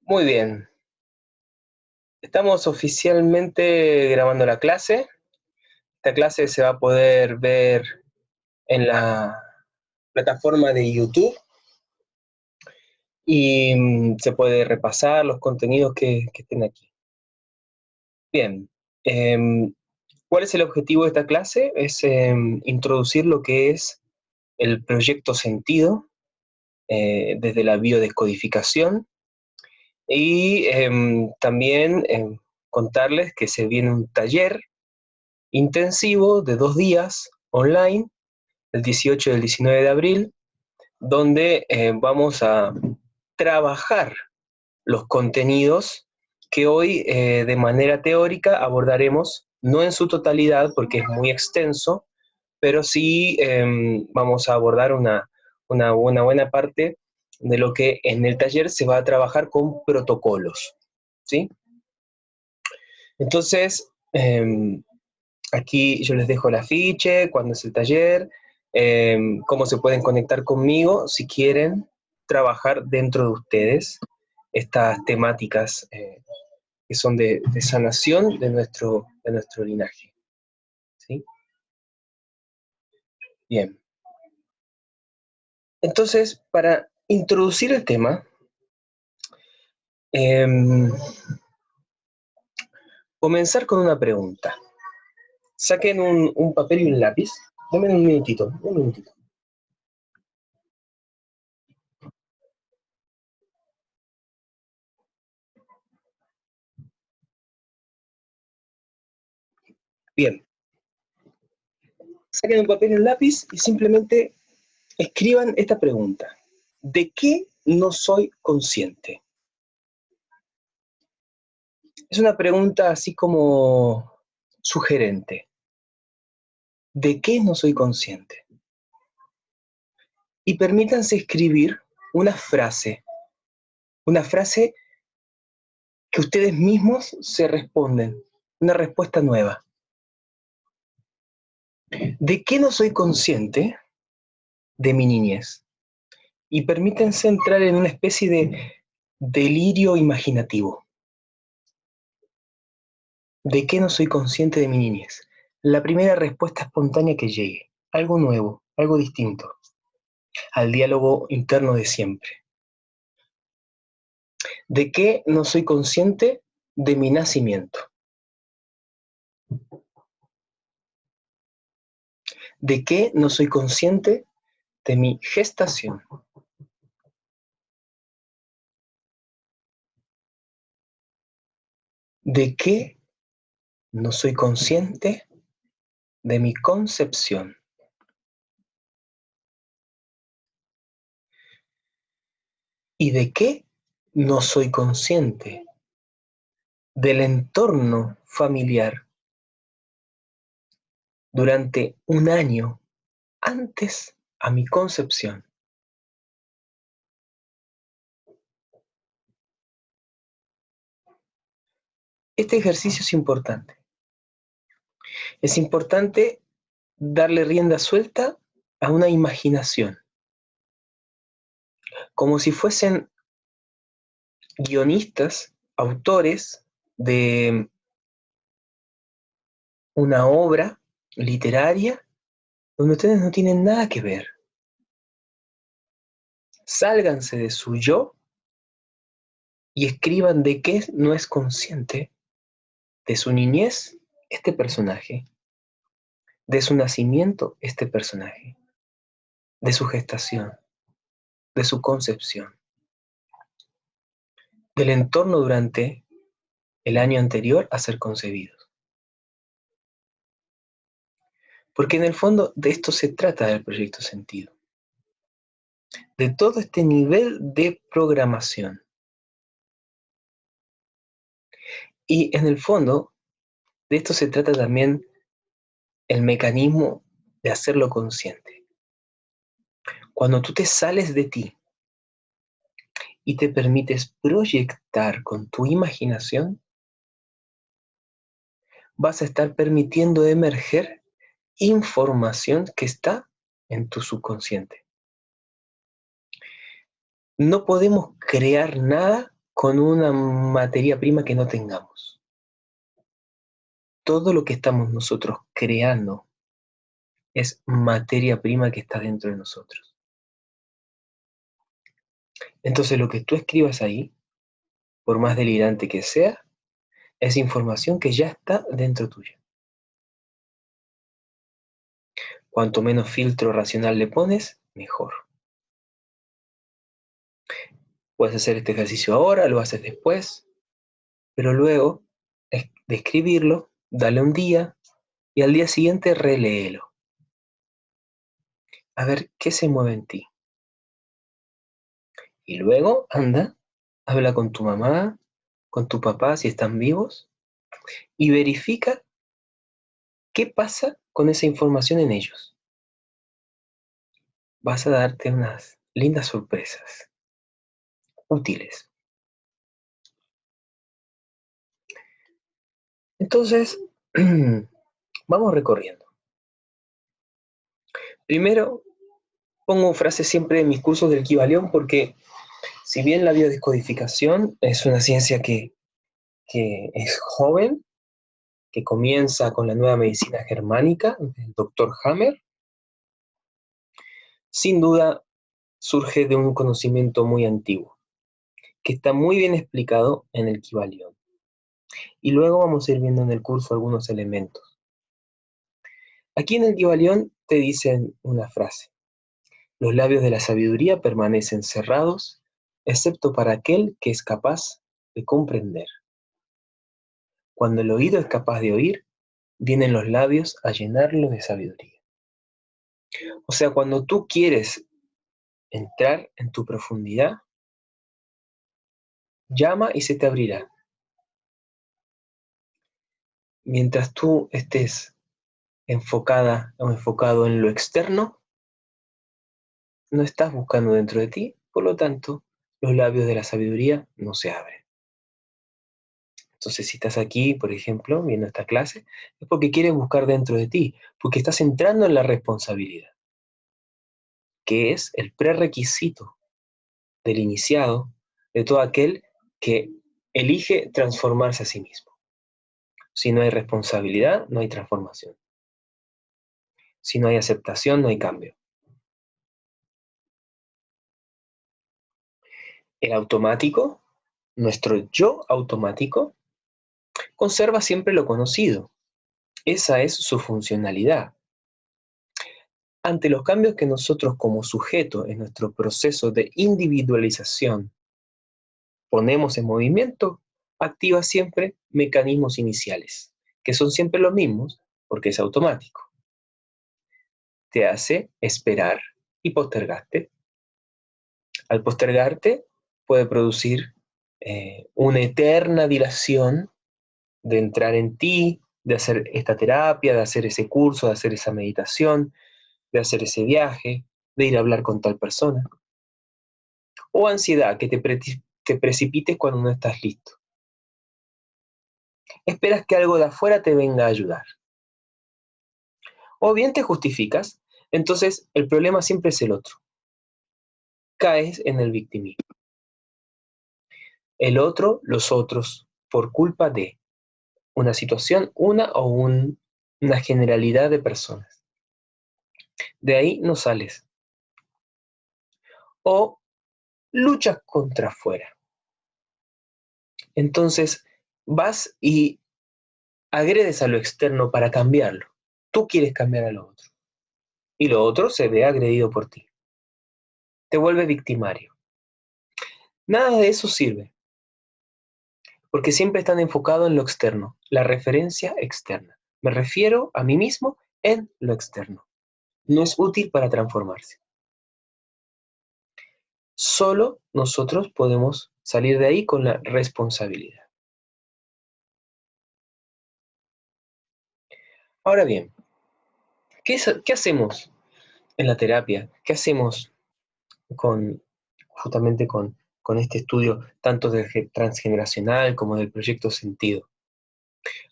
Muy bien, estamos oficialmente grabando la clase. Esta clase se va a poder ver en la plataforma de YouTube y se puede repasar los contenidos que estén aquí. Bien, ¿cuál es el objetivo de esta clase? Es introducir lo que es el proyecto sentido desde la biodescodificación y también contarles que se viene un taller intensivo de 2 días online, el 18 y el 19 de abril, donde vamos a trabajar los contenidos que hoy de manera teórica abordaremos, no en su totalidad porque es muy extenso, pero sí vamos a abordar una buena parte de lo que en el taller se va a trabajar con protocolos, ¿sí? Entonces, aquí yo les dejo el afiche, cuándo es el taller, cómo se pueden conectar conmigo si quieren trabajar dentro de ustedes estas temáticas que son de sanación de nuestro linaje. ¿Sí? Bien. Entonces, para introducir el tema, comenzar con una pregunta. Saquen un papel y un lápiz. Denme un minutito, un minutito. Bien. Saquen un papel y un lápiz y simplemente escriban esta pregunta. ¿De qué no soy consciente? Es una pregunta así como sugerente. ¿De qué no soy consciente? Y permítanse escribir una frase que ustedes mismos se responden, una respuesta nueva. ¿De qué no soy consciente? De mi niñez. Y permítanse entrar en una especie de delirio imaginativo. ¿De qué no soy consciente de mi niñez? La primera respuesta espontánea que llegue. Algo nuevo, algo distinto al diálogo interno de siempre. ¿De qué no soy consciente? De mi nacimiento. ¿De qué no soy consciente? De mi gestación. ¿De qué no soy consciente? De mi concepción. ¿Y de qué no soy consciente? Del entorno familiar durante un año antes a mi concepción. Este ejercicio es importante. Es importante darle rienda suelta a una imaginación, como si fuesen guionistas, autores de una obra literaria donde ustedes no tienen nada que ver. Sálganse de su yo y escriban de qué no es consciente de su niñez este personaje, de su nacimiento este personaje, de su gestación, de su concepción, del entorno durante el año anterior a ser concebidos. Porque en el fondo de esto se trata del proyecto sentido, de todo este nivel de programación. Y en el fondo de esto se trata también el mecanismo de hacerlo consciente. Cuando tú te sales de ti y te permites proyectar con tu imaginación, vas a estar permitiendo emerger información que está en tu subconsciente. No podemos crear nada con una materia prima que no tengamos. Todo lo que estamos nosotros creando es materia prima que está dentro de nosotros. Entonces lo que tú escribas ahí, por más delirante que sea, es información que ya está dentro tuya. Cuanto menos filtro racional le pones, mejor. Puedes hacer este ejercicio ahora, lo haces después, pero luego de escribirlo, dale un día y al día siguiente reléelo. A ver qué se mueve en ti. Y luego anda, habla con tu mamá, con tu papá si están vivos y verifica qué pasa con esa información en ellos. Vas a darte unas lindas sorpresas, útiles. Entonces, vamos recorriendo. Primero, pongo frases siempre en mis cursos del Kybalión porque si bien la biodescodificación es una ciencia que es joven, que comienza con la nueva medicina germánica del doctor Hammer, sin duda surge de un conocimiento muy antiguo, que está muy bien explicado en el Kybalión. Y luego vamos a ir viendo en el curso algunos elementos. Aquí en el Kybalión te dicen una frase: los labios de la sabiduría permanecen cerrados, excepto para aquel que es capaz de comprender. Cuando el oído es capaz de oír, vienen los labios a llenarlo de sabiduría. O sea, cuando tú quieres entrar en tu profundidad, llama y se te abrirá. Mientras tú estés enfocada o enfocado en lo externo, no estás buscando dentro de ti, por lo tanto, los labios de la sabiduría no se abren. Entonces, si estás aquí, por ejemplo, viendo esta clase, es porque quieres buscar dentro de ti, porque estás entrando en la responsabilidad, que es el prerequisito del iniciado, de todo aquel que elige transformarse a sí mismo. Si no hay responsabilidad, no hay transformación. Si no hay aceptación, no hay cambio. El automático, nuestro yo automático, conserva siempre lo conocido. Esa es su funcionalidad. Ante los cambios que nosotros como sujeto en nuestro proceso de individualización ponemos en movimiento, activa siempre mecanismos iniciales, que son siempre los mismos porque es automático. Te hace esperar y postergarte. Al postergarte puede producir una eterna dilación de entrar en ti, de hacer esta terapia, de hacer ese curso, de hacer esa meditación, de hacer ese viaje, de ir a hablar con tal persona. O ansiedad, que te precipites cuando no estás listo. Esperas que algo de afuera te venga a ayudar. O bien te justificas, entonces el problema siempre es el otro. Caes en el victimismo. El otro, los otros, por culpa de una situación, una generalidad de personas. De ahí no sales. O luchas contra afuera. Entonces vas y agredes a lo externo para cambiarlo. Tú quieres cambiar a lo otro. Y lo otro se ve agredido por ti. Te vuelve victimario. Nada de eso sirve, porque siempre están enfocados en lo externo, la referencia externa. Me refiero a mí mismo en lo externo. No es útil para transformarse. Solo nosotros podemos salir de ahí con la responsabilidad. Ahora bien, ¿qué hacemos en la terapia? ¿Qué hacemos con, justamente con este estudio tanto del transgeneracional como del proyecto sentido?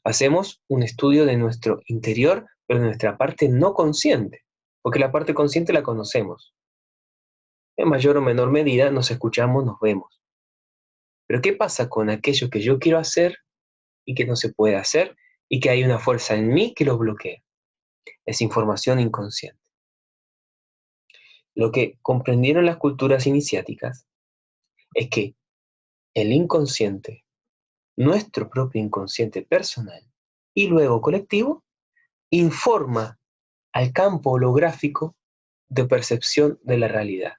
Hacemos un estudio de nuestro interior, pero de nuestra parte no consciente, porque la parte consciente la conocemos. En mayor o menor medida nos escuchamos, nos vemos. Pero ¿qué pasa con aquello que yo quiero hacer y que no se puede hacer y que hay una fuerza en mí que lo bloquea? Es información inconsciente. Lo que comprendieron las culturas iniciáticas es que el inconsciente, nuestro propio inconsciente personal y luego colectivo, informa al campo holográfico de percepción de la realidad,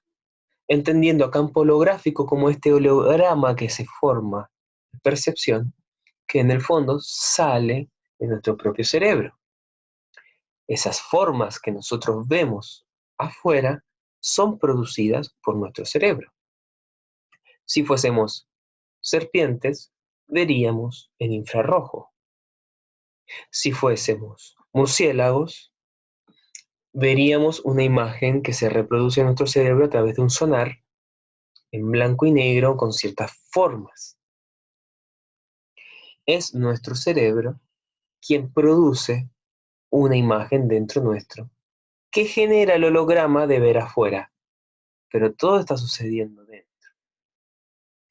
entendiendo a campo holográfico como este holograma que se forma de percepción, que en el fondo sale de nuestro propio cerebro. Esas formas que nosotros vemos afuera son producidas por nuestro cerebro. Si fuésemos serpientes, veríamos en infrarrojo. Si fuésemos murciélagos, veríamos una imagen que se reproduce en nuestro cerebro a través de un sonar en blanco y negro con ciertas formas. Es nuestro cerebro quien produce una imagen dentro nuestro que genera el holograma de ver afuera, pero todo está sucediendo dentro.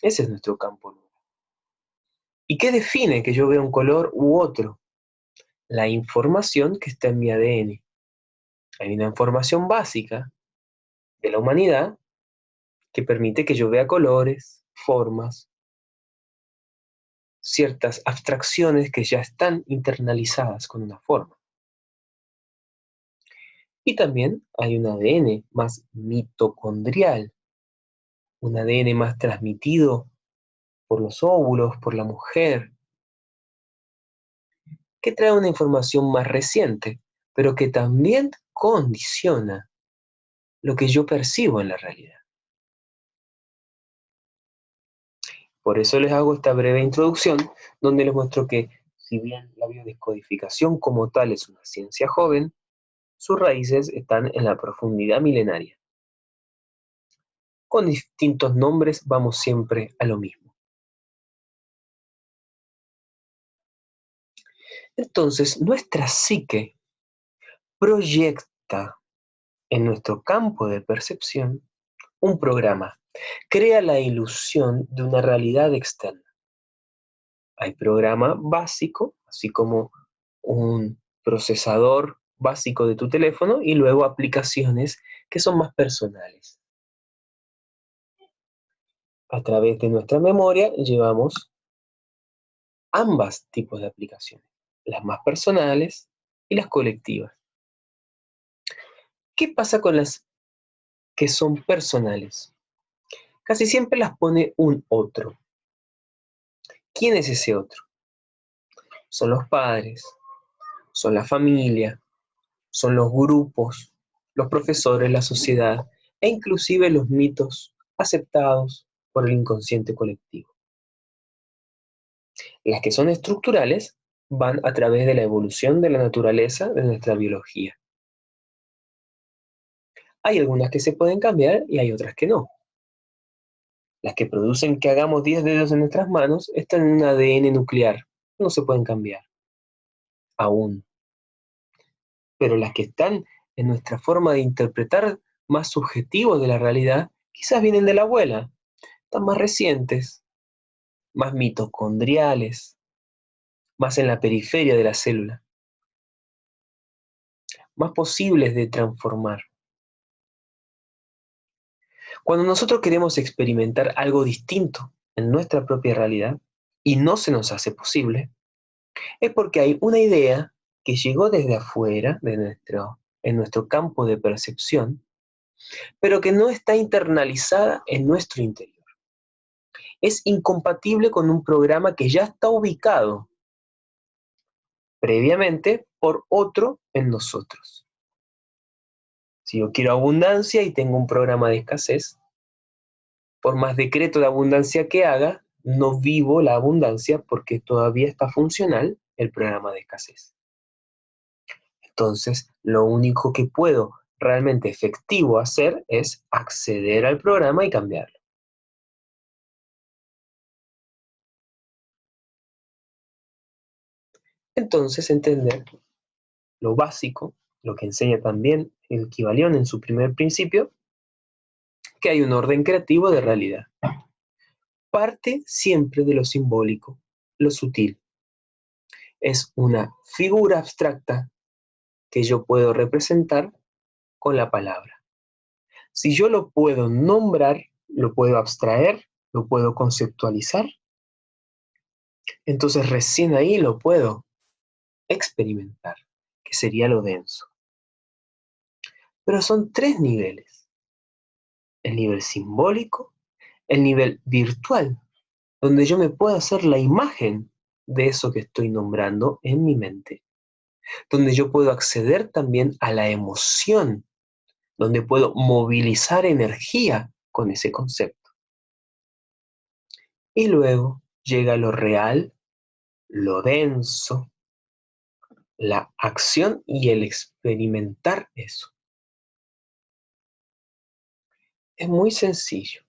Ese es nuestro campo lunar. ¿Y qué define que yo vea un color u otro? La información que está en mi ADN. Hay una información básica de la humanidad que permite que yo vea colores, formas, ciertas abstracciones que ya están internalizadas con una forma. Y también hay un ADN más mitocondrial, un ADN más transmitido por los óvulos, por la mujer, que trae una información más reciente, pero que también condiciona lo que yo percibo en la realidad. Por eso les hago esta breve introducción, donde les muestro que, si bien la biodescodificación como tal es una ciencia joven, sus raíces están en la profundidad milenaria. Con distintos nombres vamos siempre a lo mismo. Entonces, nuestra psique proyecta en nuestro campo de percepción un programa, crea la ilusión de una realidad externa. Hay programa básico, así como un procesador básico de tu teléfono, y luego aplicaciones que son más personales. A través de nuestra memoria llevamos ambas tipos de aplicaciones, las más personales y las colectivas. ¿Qué pasa con las que son personales? Casi siempre las pone un otro. ¿Quién es ese otro? Son los padres, son la familia, son los grupos, los profesores, la sociedad e inclusive los mitos aceptados por el inconsciente colectivo. Las que son estructurales van a través de la evolución de la naturaleza de nuestra biología. Hay algunas que se pueden cambiar y hay otras que no. Las que producen que hagamos 10 dedos en nuestras manos están en un ADN nuclear, no se pueden cambiar, aún. Pero las que están en nuestra forma de interpretar más subjetivo de la realidad, quizás vienen de la abuela, están más recientes, más mitocondriales, más en la periferia de la célula, más posibles de transformar. Cuando nosotros queremos experimentar algo distinto en nuestra propia realidad y no se nos hace posible, es porque hay una idea que llegó desde afuera, en nuestro campo de percepción, pero que no está internalizada en nuestro interior. Es incompatible con un programa que ya está ubicado previamente por otro en nosotros. Si yo quiero abundancia y tengo un programa de escasez, por más decreto de abundancia que haga, no vivo la abundancia porque todavía está funcional el programa de escasez. Entonces, lo único que puedo realmente efectivo hacer es acceder al programa y cambiarlo. Entonces, entender lo básico, lo que enseña también el Kybalión en su primer principio, que hay un orden creativo de realidad. parte siempre de lo simbólico, lo sutil. Es una figura abstracta que yo puedo representar con la palabra. Si yo lo puedo nombrar, lo puedo abstraer, lo puedo conceptualizar, entonces recién ahí lo puedo experimentar, que sería lo denso. Pero son tres niveles: el nivel simbólico, el nivel virtual, donde yo me puedo hacer la imagen de eso que estoy nombrando en mi mente, donde yo puedo acceder también a la emoción, donde puedo movilizar energía con ese concepto. Y luego llega lo real, lo denso, la acción y el experimentar eso. Es muy sencillo.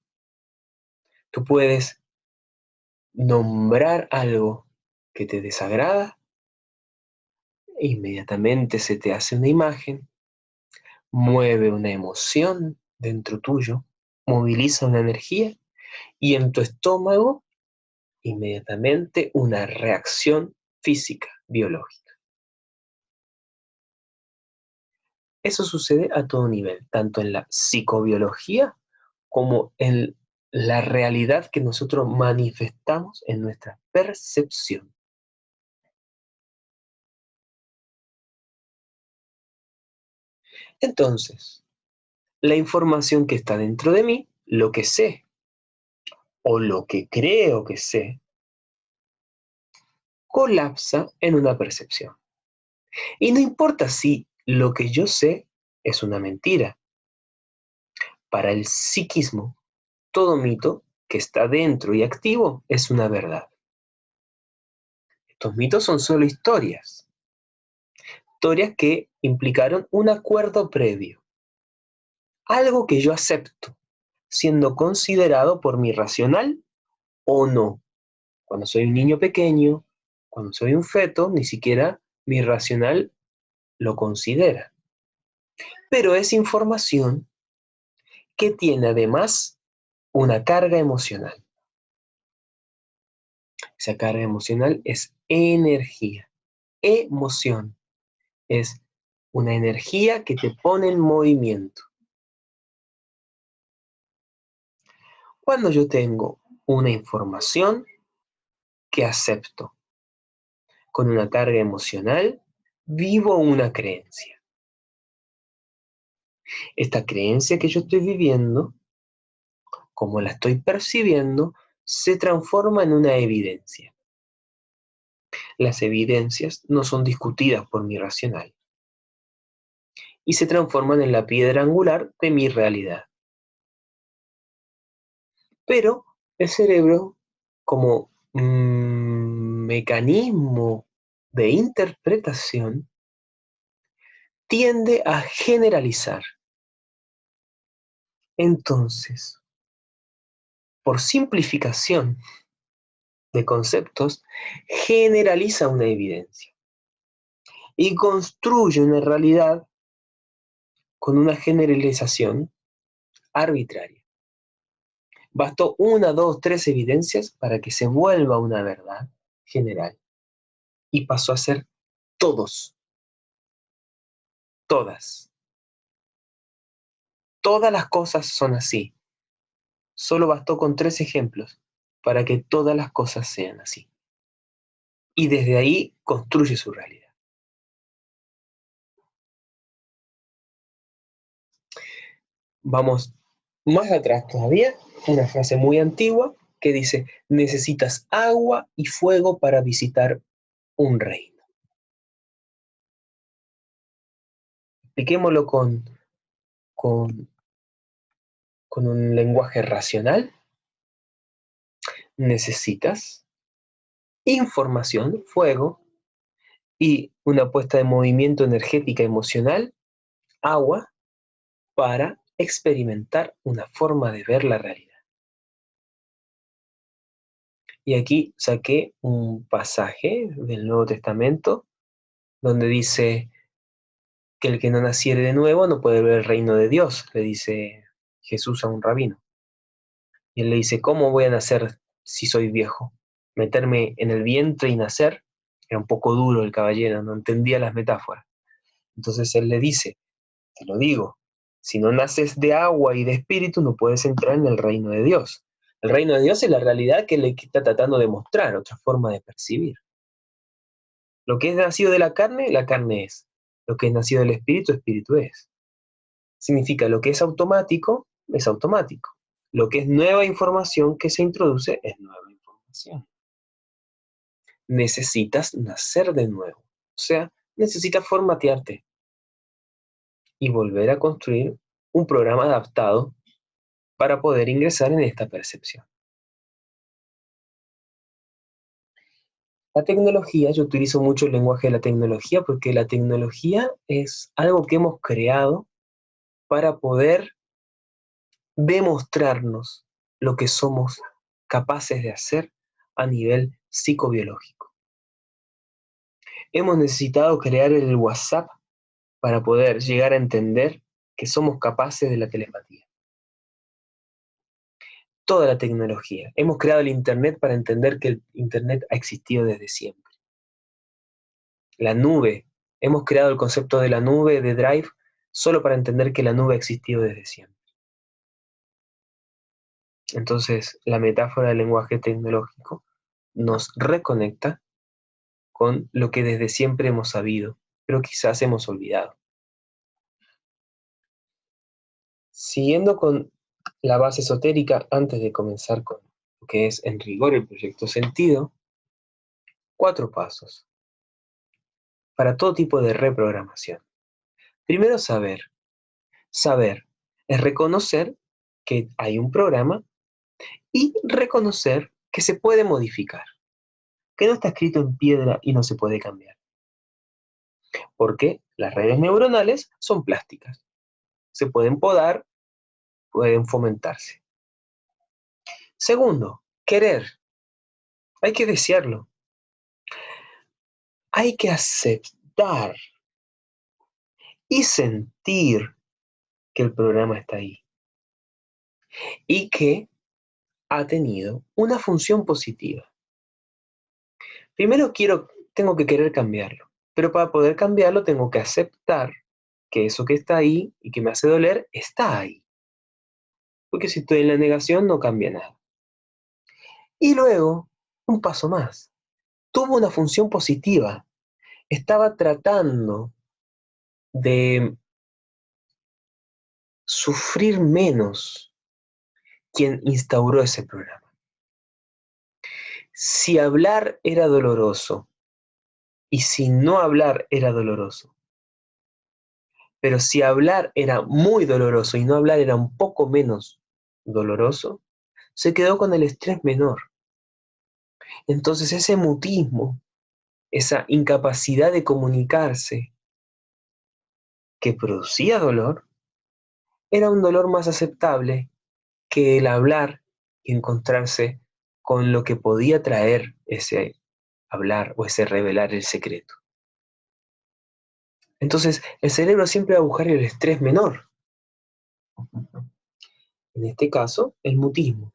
Tú puedes nombrar algo que te desagrada e inmediatamente se te hace una imagen, mueve una emoción dentro tuyo, moviliza una energía y en tu estómago inmediatamente una reacción física, biológica. Eso sucede a todo nivel, tanto en la psicobiología como en la realidad que nosotros manifestamos en nuestra percepción. Entonces, la información que está dentro de mí, lo que sé o lo que creo que sé, colapsa en una percepción. Y no importa si lo que yo sé es una mentira. Para el psiquismo, todo mito que está dentro y activo es una verdad. Estos mitos son solo historias que implicaron un acuerdo previo, algo que yo acepto, siendo considerado por mi racional o no. Cuando soy un niño pequeño, cuando soy un feto, ni siquiera mi racional lo considera. Pero es información que tiene además una carga emocional. Esa carga emocional es energía. Emoción es una energía que te pone en movimiento. Cuando yo tengo una información que acepto con una carga emocional, vivo una creencia. Esta creencia que yo estoy viviendo, como la estoy percibiendo, se transforma en una evidencia. Las evidencias no son discutidas por mi racional y se transforman en la piedra angular de mi realidad. Pero el cerebro, como mecanismo de interpretación, tiende a generalizar. Entonces, por simplificación de conceptos, generaliza una evidencia y construye una realidad con una generalización arbitraria. Bastó una, dos, tres evidencias para que se vuelva una verdad general y pasó a ser todos, todas. Todas las cosas son así. Solo bastó con tres ejemplos para que todas las cosas sean así. Y desde ahí construye su realidad. Vamos más atrás todavía, una frase muy antigua que dice: necesitas agua y fuego para visitar un reino. Expliquémoslo con, con un lenguaje racional. Necesitas información, fuego, y una puesta de movimiento energética emocional, agua, para experimentar una forma de ver la realidad. Y aquí saqué un pasaje del Nuevo Testamento donde dice que el que no naciere de nuevo no puede ver el reino de Dios, le dice Jesús a un rabino. Y él le dice: ¿cómo voy a nacer si soy viejo. Meterme en el vientre y nacer era un poco duro el caballero, no entendía las metáforas. Entonces él le dice, te lo digo, si no naces de agua y de espíritu no puedes entrar en el reino de Dios. El reino de Dios es la realidad que le está tratando de mostrar, otra forma de percibir. Lo que es nacido de la carne es. Lo que es nacido del espíritu, espíritu es. Significa lo que es automático, es automático. Lo que es nueva información que se introduce es nueva información. Necesitas nacer de nuevo. O sea, necesitas formatearte y volver a construir un programa adaptado para poder ingresar en esta percepción. La tecnología, yo utilizo mucho el lenguaje de la tecnología porque la tecnología es algo que hemos creado para poder demostrarnos lo que somos capaces de hacer a nivel psicobiológico. Hemos necesitado crear el WhatsApp para poder llegar a entender que somos capaces de la telepatía. Toda la tecnología. Hemos creado el Internet para entender que el Internet ha existido desde siempre. La nube. Hemos creado el concepto de la nube, de Drive, solo para entender que la nube ha existido desde siempre. Entonces, la metáfora del lenguaje tecnológico nos reconecta con lo que desde siempre hemos sabido, pero quizás hemos olvidado. Siguiendo con la base esotérica, antes de comenzar con lo que es en rigor el proyecto Sentido, 4 pasos para todo tipo de reprogramación. Primero, saber. Saber es reconocer que hay un programa y reconocer que se puede modificar, que no está escrito en piedra y no se puede cambiar. Porque las redes neuronales son plásticas. Se pueden podar, pueden fomentarse. Segundo, querer. Hay que desearlo. Hay que aceptar y sentir que el programa está ahí y que ha tenido una función positiva. Primero tengo que querer cambiarlo, pero para poder cambiarlo tengo que aceptar que eso que está ahí y que me hace doler está ahí. Porque si estoy en la negación no cambia nada. Y luego, un paso más. Tuvo una función positiva. Estaba tratando de sufrir menos quien instauró ese programa. Si hablar era doloroso y si no hablar era doloroso, pero si hablar era muy doloroso y no hablar era un poco menos doloroso, se quedó con el estrés menor. Entonces ese mutismo, esa incapacidad de comunicarse que producía dolor, era un dolor más aceptable que el hablar y encontrarse con lo que podía traer ese hablar o ese revelar el secreto. Entonces, el cerebro siempre va a buscar el estrés menor. En este caso, el mutismo.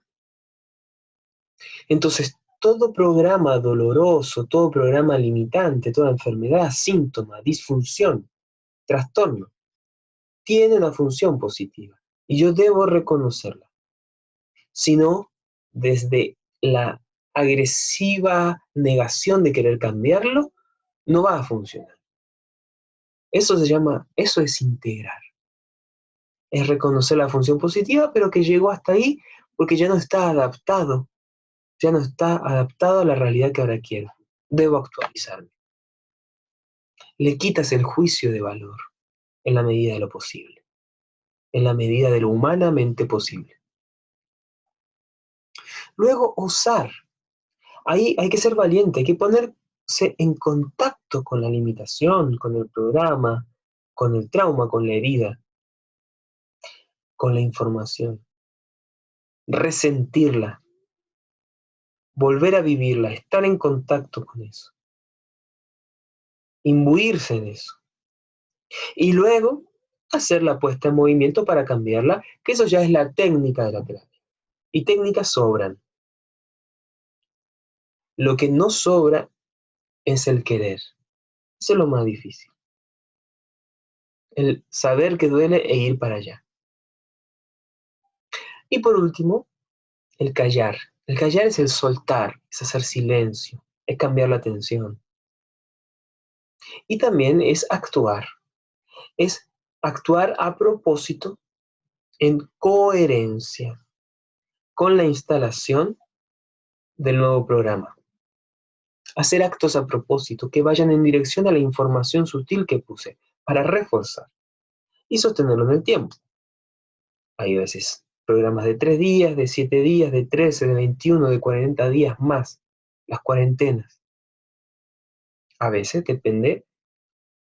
Entonces, todo programa doloroso, todo programa limitante, toda enfermedad, síntoma, disfunción, trastorno, tiene una función positiva y yo debo reconocerla. Si no, desde la agresiva negación de querer cambiarlo, no va a funcionar. Eso es integrar. Es reconocer la función positiva, pero que llegó hasta ahí porque ya no está adaptado. Ya no está adaptado a la realidad que ahora quiero. Debo actualizarme. Le quitas el juicio de valor en la medida de lo posible, en la medida de lo humanamente posible. Luego, osar. Ahí hay que ser valiente, hay que ponerse en contacto con la limitación, con el programa, con el trauma, con la herida, con la información. Resentirla, volver a vivirla, estar en contacto con eso, imbuirse de eso. Y luego hacer la puesta en movimiento para cambiarla, que eso ya es la técnica de la terapia. Y técnicas sobran. Lo que no sobra es el querer. Eso es lo más difícil. El saber que duele e ir para allá. Y por último, el callar. El callar es el soltar, es hacer silencio, es cambiar la atención. Y también es actuar a propósito en coherencia con la instalación del nuevo programa. Hacer actos a propósito que vayan en dirección a la información sutil que puse para reforzar y sostenerlo en el tiempo. Hay veces programas de 3 días, de 7 días, de 13, de 21, de 40 días más, las cuarentenas. A veces depende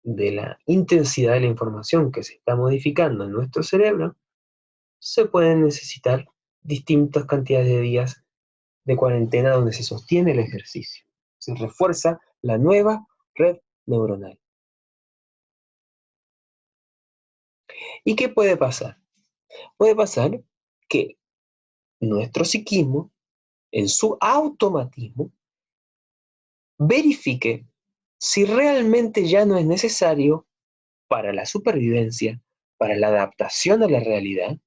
de la intensidad de la información que se está modificando en nuestro cerebro, se pueden necesitar distintas cantidades de días de cuarentena donde se sostiene el ejercicio. Se refuerza la nueva red neuronal. ¿Y qué puede pasar? Puede pasar que nuestro psiquismo, en su automatismo, verifique si realmente ya no es necesario para la supervivencia, para la adaptación a la realidad,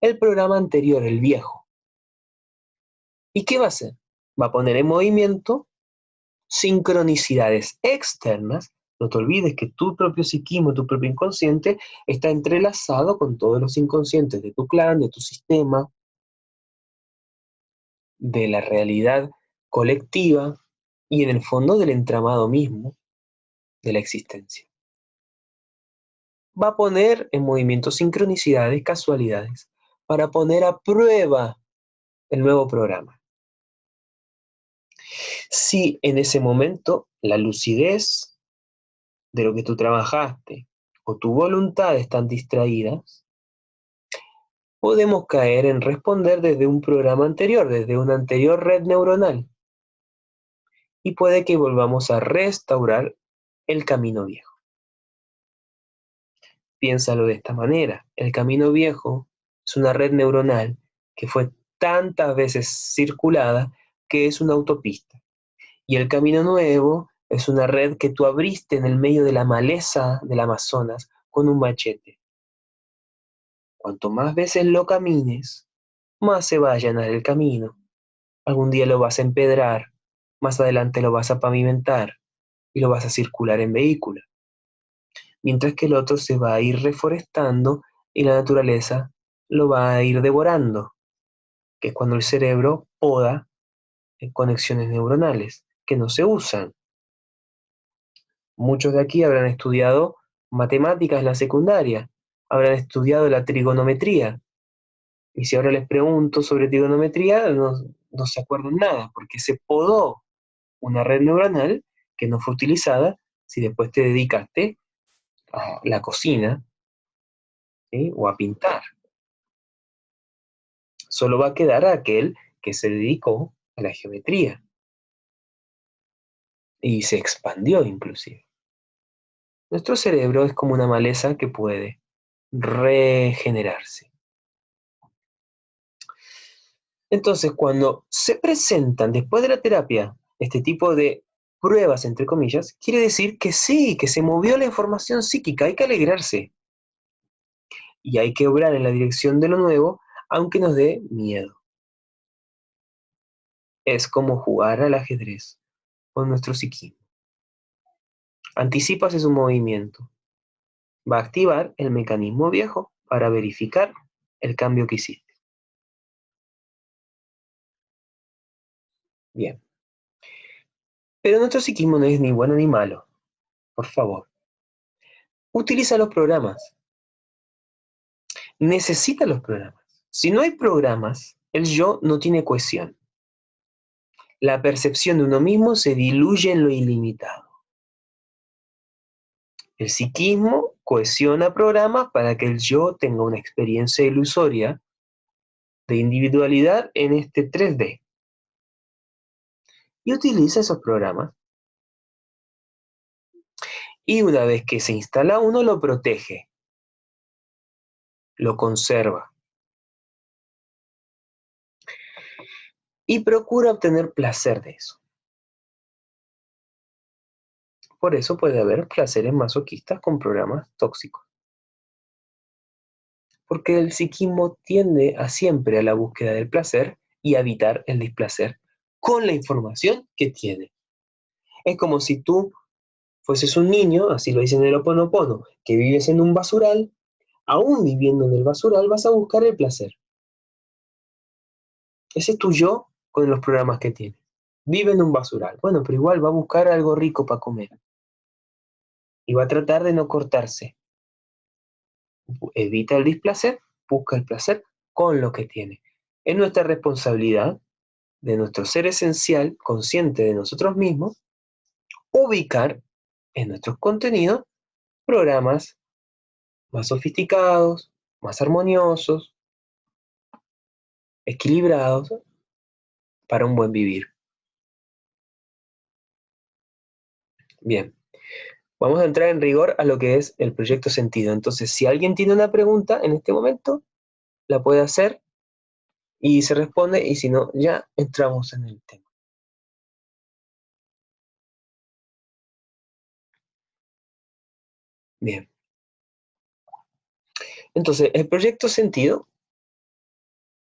el programa anterior, el viejo. ¿Y qué va a hacer? Va a poner en movimiento sincronicidades externas. No te olvides que tu propio psiquismo, tu propio inconsciente, está entrelazado con todos los inconscientes de tu clan, de tu sistema, de la realidad colectiva y en el fondo del entramado mismo de la existencia. Va a poner en movimiento sincronicidades, casualidades, para poner a prueba el nuevo programa. Si en ese momento la lucidez de lo que tú trabajaste o tu voluntad están distraídas, podemos caer en responder desde un programa anterior, desde una anterior red neuronal, y puede que volvamos a restaurar el camino viejo. Piénsalo de esta manera, el camino viejo es una red neuronal que fue tantas veces circulada que es una autopista, y el camino nuevo es una red que tú abriste en el medio de la maleza del Amazonas con un machete. Cuanto más veces lo camines, más se va a allanar el camino. Algún día lo vas a empedrar, más adelante lo vas a pavimentar y lo vas a circular en vehículo. Mientras que el otro se va a ir reforestando y la naturaleza lo va a ir devorando, que es cuando el cerebro poda conexiones neuronales que no se usan. Muchos de aquí habrán estudiado matemáticas en la secundaria, habrán estudiado la trigonometría, y si ahora les pregunto sobre trigonometría, no se acuerdan nada, porque se podó una red neuronal que no fue utilizada si después te dedicaste a la cocina, ¿sí? O a pintar. Solo va a quedar aquel que se dedicó a la geometría y se expandió inclusive. Nuestro cerebro es como una maleza que puede regenerarse. Entonces, cuando se presentan después de la terapia este tipo de pruebas, entre comillas, quiere decir que sí, que se movió la información psíquica, hay que alegrarse y hay que obrar en la dirección de lo nuevo, aunque nos dé miedo. Es como jugar al ajedrez con nuestro psiquismo. Anticipas su movimiento. Va a activar el mecanismo viejo para verificar el cambio que hiciste. Bien. Pero nuestro psiquismo no es ni bueno ni malo. Por favor. Utiliza los programas. Necesita los programas. Si no hay programas, el yo no tiene cohesión. La percepción de uno mismo se diluye en lo ilimitado. El psiquismo cohesiona programas para que el yo tenga una experiencia ilusoria de individualidad en este 3D. Y utiliza esos programas. Y una vez que se instala uno, lo protege, lo conserva. Y procura obtener placer de eso. Por eso puede haber placeres masoquistas con programas tóxicos. Porque el psiquismo tiende a siempre a la búsqueda del placer y a evitar el displacer con la información que tiene. Es como si tú fueses un niño, así lo dice en el Ho Oponopono, que vives en un basural, aún viviendo en el basural vas a buscar el placer. Ese es tu yo con los programas que tiene. Vive en un basural. Bueno, pero igual va a buscar algo rico para comer. Y va a tratar de no cortarse. Evita el displacer, busca el placer con lo que tiene. Es nuestra responsabilidad, de nuestro ser esencial, consciente de nosotros mismos, ubicar en nuestros contenidos programas más sofisticados, más armoniosos, equilibrados, para un buen vivir. Bien, vamos a entrar en rigor a lo que es el proyecto sentido. Entonces, si alguien tiene una pregunta en este momento, la puede hacer y se responde, y si no, ya entramos en el tema. Bien. Entonces, el proyecto sentido,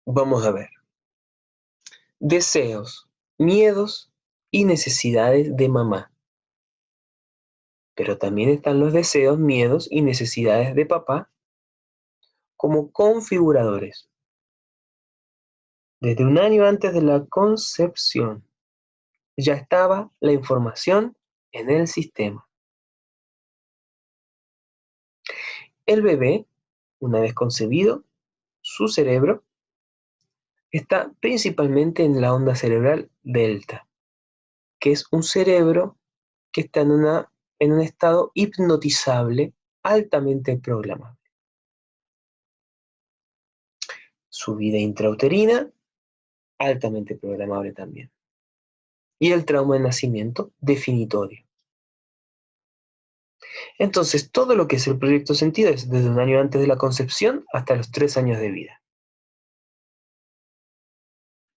vamos a ver. Deseos, miedos y necesidades de mamá. Pero también están los deseos, miedos y necesidades de papá como configuradores. Desde un año antes de la concepción ya estaba la información en el sistema. El bebé, una vez concebido, su cerebro está principalmente en la onda cerebral delta, que es un cerebro que está en un estado hipnotizable, altamente programable. Su vida intrauterina, altamente programable también. Y el trauma de nacimiento, definitorio. Entonces, todo lo que es el proyecto sentido es desde un año antes de la concepción hasta los 3 años de vida.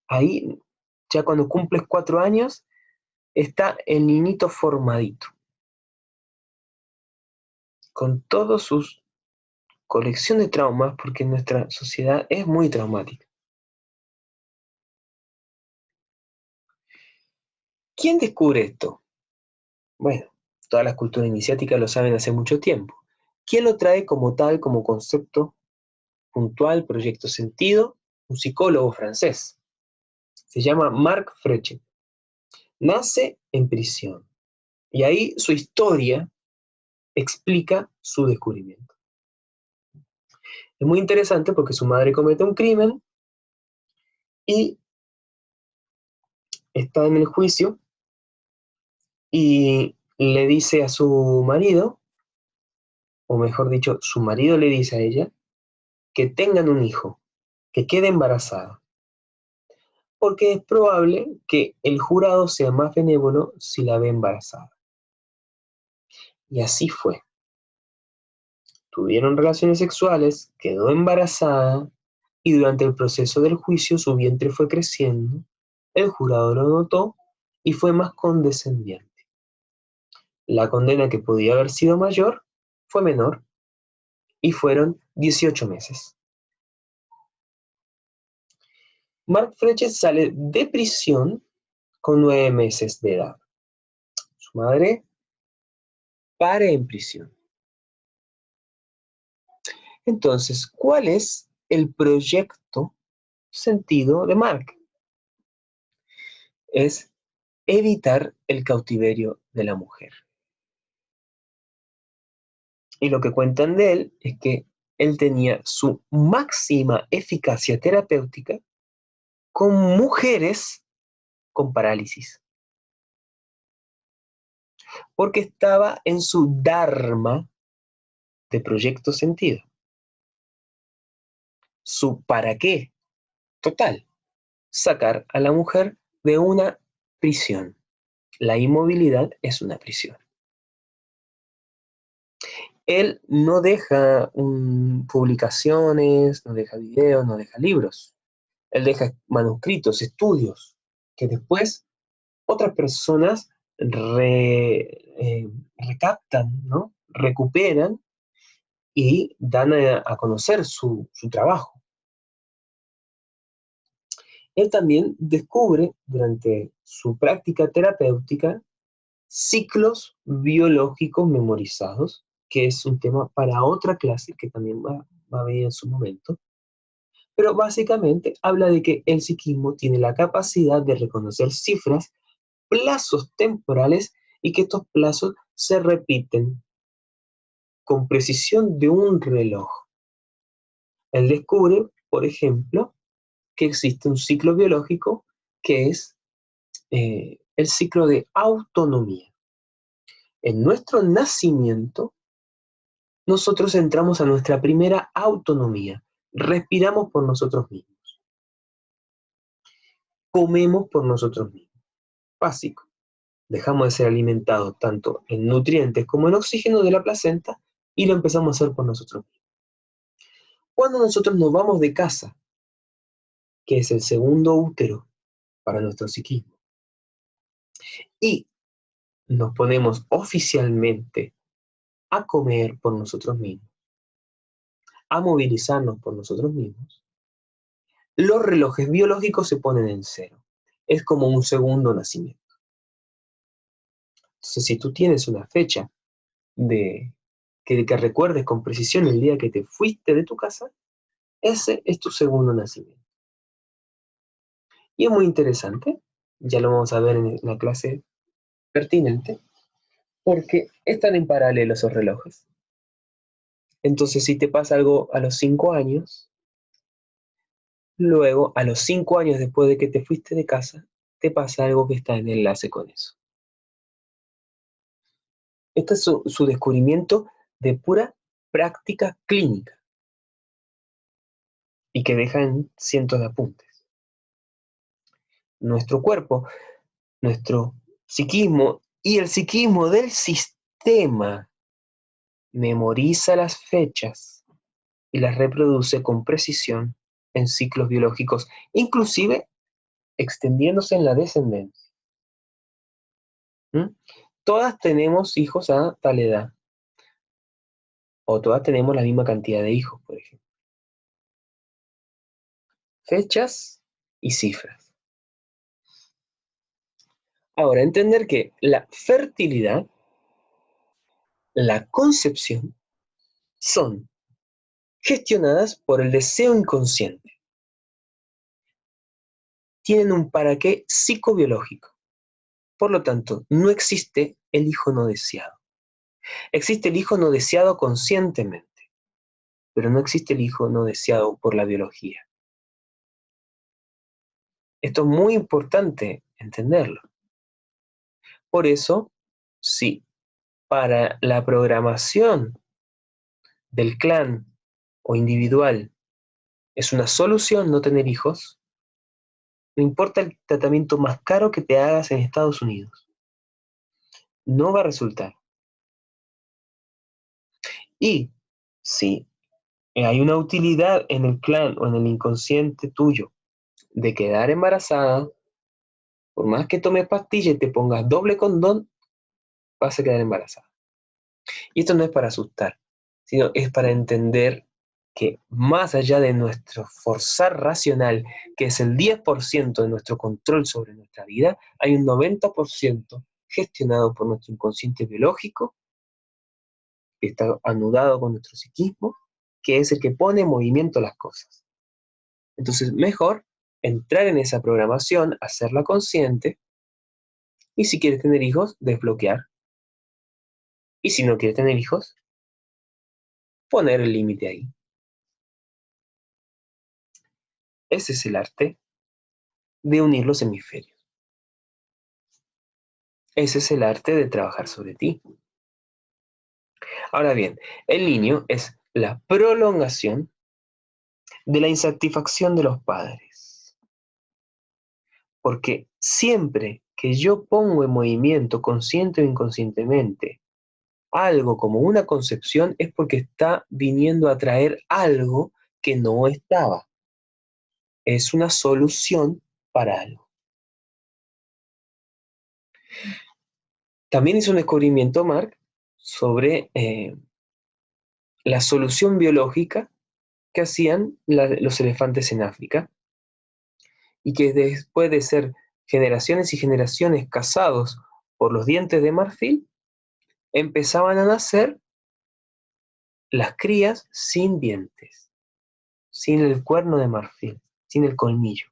Ahí, ya cuando cumples 4 años, está el niñito formadito, con todos sus colección de traumas, porque nuestra sociedad es muy traumática. ¿Quién descubre esto? Bueno, todas las culturas iniciáticas lo saben hace mucho tiempo. ¿Quién lo trae como tal, como concepto puntual, proyecto sentido? Un psicólogo francés. Se llama Marc Frechet. Nace en prisión. Y ahí su historia explica su descubrimiento. Es muy interesante porque su madre comete un crimen y está en el juicio y le dice a su marido, o mejor dicho, su marido le dice a ella, que tengan un hijo, que quede embarazada, porque es probable que el jurado sea más benévolo si la ve embarazada. Y así fue. Tuvieron relaciones sexuales, quedó embarazada y durante el proceso del juicio su vientre fue creciendo, el jurado lo notó y fue más condescendiente. La condena, que podía haber sido mayor, fue menor y fueron 18 meses. Marc Frechet sale de prisión con 9 meses de edad. Su madre pare en prisión. Entonces, ¿cuál es el proyecto sentido de Marc? Es evitar el cautiverio de la mujer. Y lo que cuentan de él es que él tenía su máxima eficacia terapéutica con mujeres con parálisis, porque estaba en su dharma de proyecto sentido. Su para qué total, sacar a la mujer de una prisión. La inmovilidad es una prisión. Él no deja publicaciones, no deja videos, no deja libros. Él deja manuscritos, estudios, que después otras personas recaptan, ¿no? Recuperan y dan a conocer su trabajo. Él también descubre durante su práctica terapéutica ciclos biológicos memorizados, que es un tema para otra clase que también va a venir en su momento, pero básicamente habla de que el psiquismo tiene la capacidad de reconocer cifras, plazos temporales y que estos plazos se repiten con precisión de un reloj. Él descubre, por ejemplo, que existe un ciclo biológico que es el ciclo de autonomía. En nuestro nacimiento, nosotros entramos a nuestra primera autonomía. Respiramos por nosotros mismos. Comemos por nosotros mismos. Básico. Dejamos de ser alimentados tanto en nutrientes como en oxígeno de la placenta y lo empezamos a hacer por nosotros mismos. Cuando nosotros nos vamos de casa, que es el segundo útero para nuestro psiquismo, y nos ponemos oficialmente a comer por nosotros mismos, a movilizarnos por nosotros mismos, los relojes biológicos se ponen en cero. Es como un segundo nacimiento. Entonces, si tú tienes una fecha que recuerdes con precisión el día que te fuiste de tu casa, ese es tu segundo nacimiento. Y es muy interesante, ya lo vamos a ver en la clase pertinente, porque están en paralelo esos relojes. Entonces, si te pasa algo a los 5 años, luego a los 5 años después de que te fuiste de casa, te pasa algo que está en enlace con eso. Este es su descubrimiento de pura práctica clínica y que deja en cientos de apuntes. Nuestro cuerpo, nuestro psiquismo y el psiquismo del sistema memoriza las fechas y las reproduce con precisión en ciclos biológicos, inclusive extendiéndose en la descendencia. ¿Mm? Todas tenemos hijos a tal edad, o todas tenemos la misma cantidad de hijos, por ejemplo. Fechas y cifras. Ahora, entender que la fertilidad, la concepción, son gestionadas por el deseo inconsciente. Tienen un para qué psicobiológico. Por lo tanto, no existe el hijo no deseado. Existe el hijo no deseado conscientemente, pero no existe el hijo no deseado por la biología. Esto es muy importante entenderlo. Por eso, sí, para la programación del clan o individual es una solución no tener hijos, no importa el tratamiento más caro que te hagas en Estados Unidos, no va a resultar. Y si hay una utilidad en el clan o en el inconsciente tuyo de quedar embarazada, por más que tomes pastillas y te pongas doble condón, vas a quedar embarazada. Y esto no es para asustar, sino es para entender que más allá de nuestro forzar racional, que es el 10% de nuestro control sobre nuestra vida, hay un 90% gestionado por nuestro inconsciente biológico, que está anudado con nuestro psiquismo, que es el que pone en movimiento las cosas. Entonces, mejor entrar en esa programación, hacerla consciente, y si quieres tener hijos, desbloquear. Y si no quieres tener hijos, poner el límite ahí. Ese es el arte de unir los hemisferios. Ese es el arte de trabajar sobre ti. Ahora bien, el niño es la prolongación de la insatisfacción de los padres. Porque siempre que yo pongo en movimiento, consciente o inconscientemente, algo como una concepción, es porque está viniendo a traer algo que no estaba. Es una solución para algo. También hizo un descubrimiento, Mark, sobre la solución biológica que hacían los elefantes en África y que después de ser generaciones y generaciones cazados por los dientes de marfil, empezaban a nacer las crías sin dientes, sin el cuerno de marfil, sin el colmillo.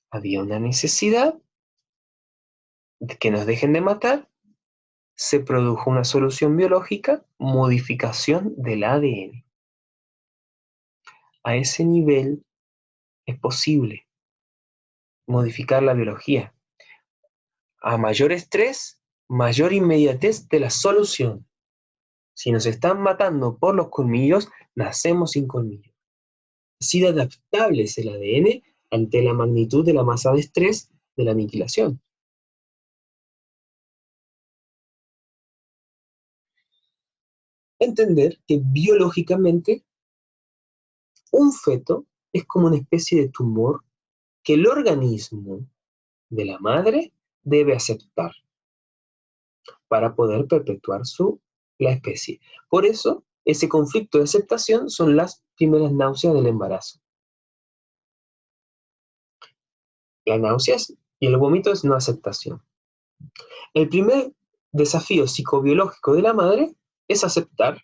Había una necesidad de que nos dejen de matar, se produjo una solución biológica, modificación del ADN. A ese nivel es posible modificar la biología. A mayor estrés, mayor inmediatez de la solución. Si nos están matando por los colmillos, nacemos sin colmillos. Así de adaptable es el ADN ante la magnitud de la masa de estrés de la aniquilación. Entender que biológicamente un feto es como una especie de tumor que el organismo de la madre debe aceptar para poder perpetuar la especie. Por eso, ese conflicto de aceptación son las primeras náuseas del embarazo. Las náuseas y el vómito es no aceptación. El primer desafío psicobiológico de la madre es aceptar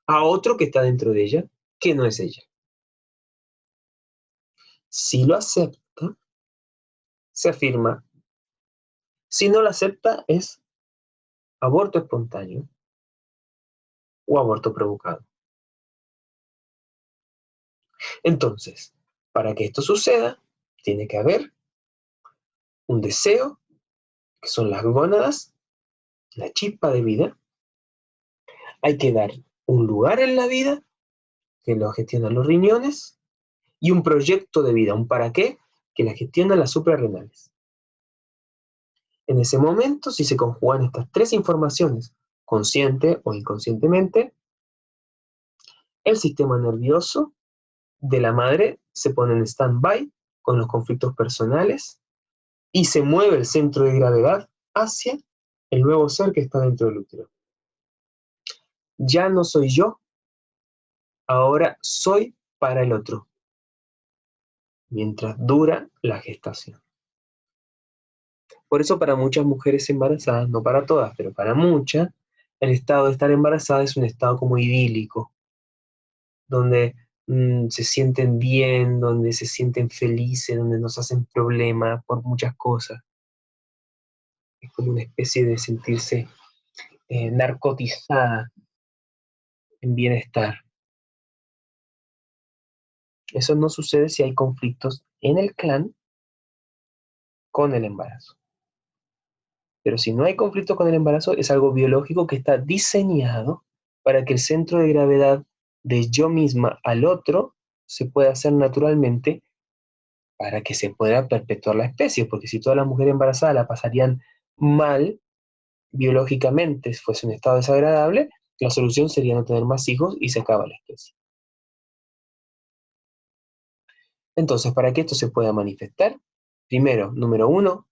a otro que está dentro de ella, que no es ella. Si lo acepta, se afirma. Si no lo acepta, es aborto espontáneo o aborto provocado. Entonces, para que esto suceda, tiene que haber un deseo, que son las gónadas, la chispa de vida. Hay que dar un lugar en la vida, que lo gestionan los riñones, y un proyecto de vida, un para qué, que la gestionan las suprarrenales. En ese momento, si se conjugan estas tres informaciones, consciente o inconscientemente, el sistema nervioso de la madre se pone en stand-by con los conflictos personales y se mueve el centro de gravedad hacia el nuevo ser que está dentro del útero. Ya no soy yo, ahora soy para el otro, mientras dura la gestación. Por eso para muchas mujeres embarazadas, no para todas, pero para muchas, el estado de estar embarazada es un estado como idílico, donde se sienten bien, donde se sienten felices, donde no se hacen problemas por muchas cosas. Es como una especie de sentirse narcotizada en bienestar. Eso no sucede si hay conflictos en el clan con el embarazo. Pero si no hay conflicto con el embarazo, es algo biológico que está diseñado para que el centro de gravedad de yo misma al otro se pueda hacer naturalmente para que se pueda perpetuar la especie, porque si todas las mujeres embarazadas la pasarían mal biológicamente, si fuese un estado desagradable, la solución sería no tener más hijos y se acaba la especie. Entonces, para que esto se pueda manifestar, primero, número uno,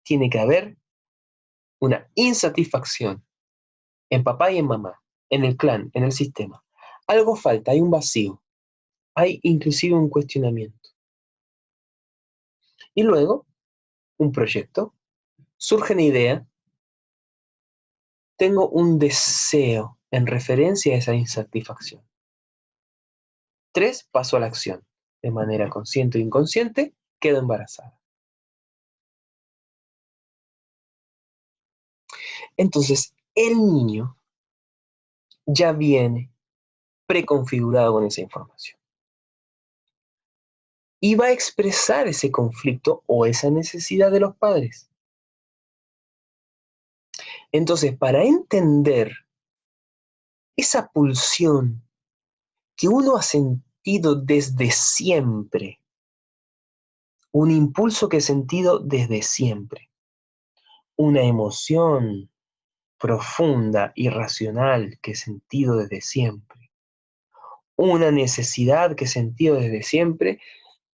tiene que haber una insatisfacción en papá y en mamá, en el clan, en el sistema. Algo falta, hay un vacío, hay inclusive un cuestionamiento. Y luego, un proyecto, surge una idea, tengo un deseo en referencia a esa insatisfacción. 3, paso a la acción. De manera consciente o inconsciente, quedo embarazada. Entonces, el niño ya viene preconfigurado con esa información. Y va a expresar ese conflicto o esa necesidad de los padres. Entonces, para entender esa pulsión que uno ha sentido desde siempre, un impulso que he sentido desde siempre, una emoción profunda, irracional que he sentido desde siempre, una necesidad que he sentido desde siempre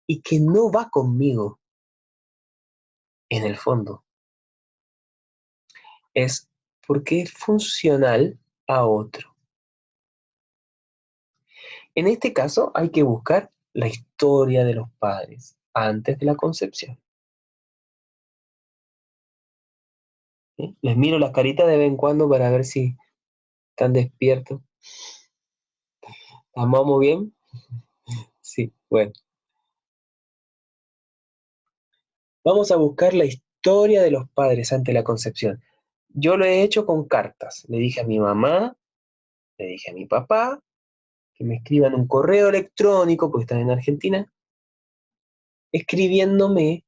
y que no va conmigo en el fondo. es porque es funcional a otro. En este caso hay que buscar la historia de los padres antes de la concepción. ¿Sí? Les miro las caritas de vez en cuando para ver si están despiertos. ¿Amamos bien? Sí, bueno. Vamos a buscar la historia de los padres ante la concepción. Yo lo he hecho con cartas. Le dije a mi mamá, le dije a mi papá, que me escriban un correo electrónico, porque están en Argentina, escribiéndome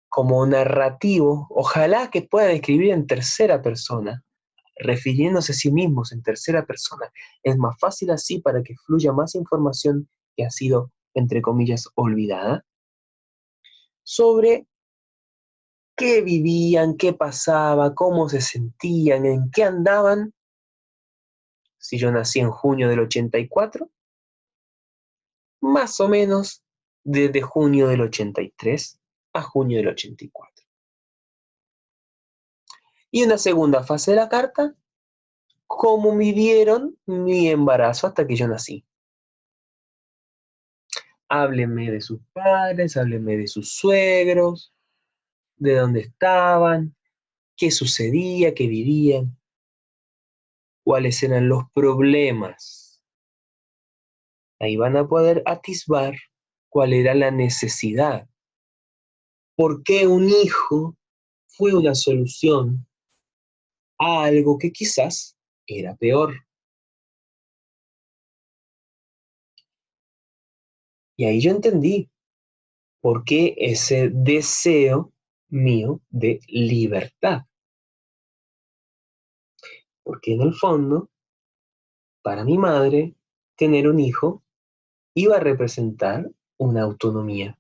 como narrativo, ojalá que puedan escribir en tercera persona, refiriéndose a sí mismos en tercera persona. Es más fácil así para que fluya más información que ha sido, entre comillas, olvidada, sobre qué vivían, qué pasaba, cómo se sentían, en qué andaban. Si yo nací en junio del 84, más o menos desde junio del 83 a junio del 84. Y una segunda fase de la carta, cómo vivieron mi embarazo hasta que yo nací. Háblenme de sus padres, háblenme de sus suegros, de dónde estaban, qué sucedía, qué vivían, cuáles eran los problemas. Ahí van a poder atisbar cuál era la necesidad. ¿Por qué un hijo fue una solución a algo que quizás era peor? Y ahí yo entendí por qué ese deseo mío de libertad. Porque en el fondo, para mi madre, tener un hijo iba a representar una autonomía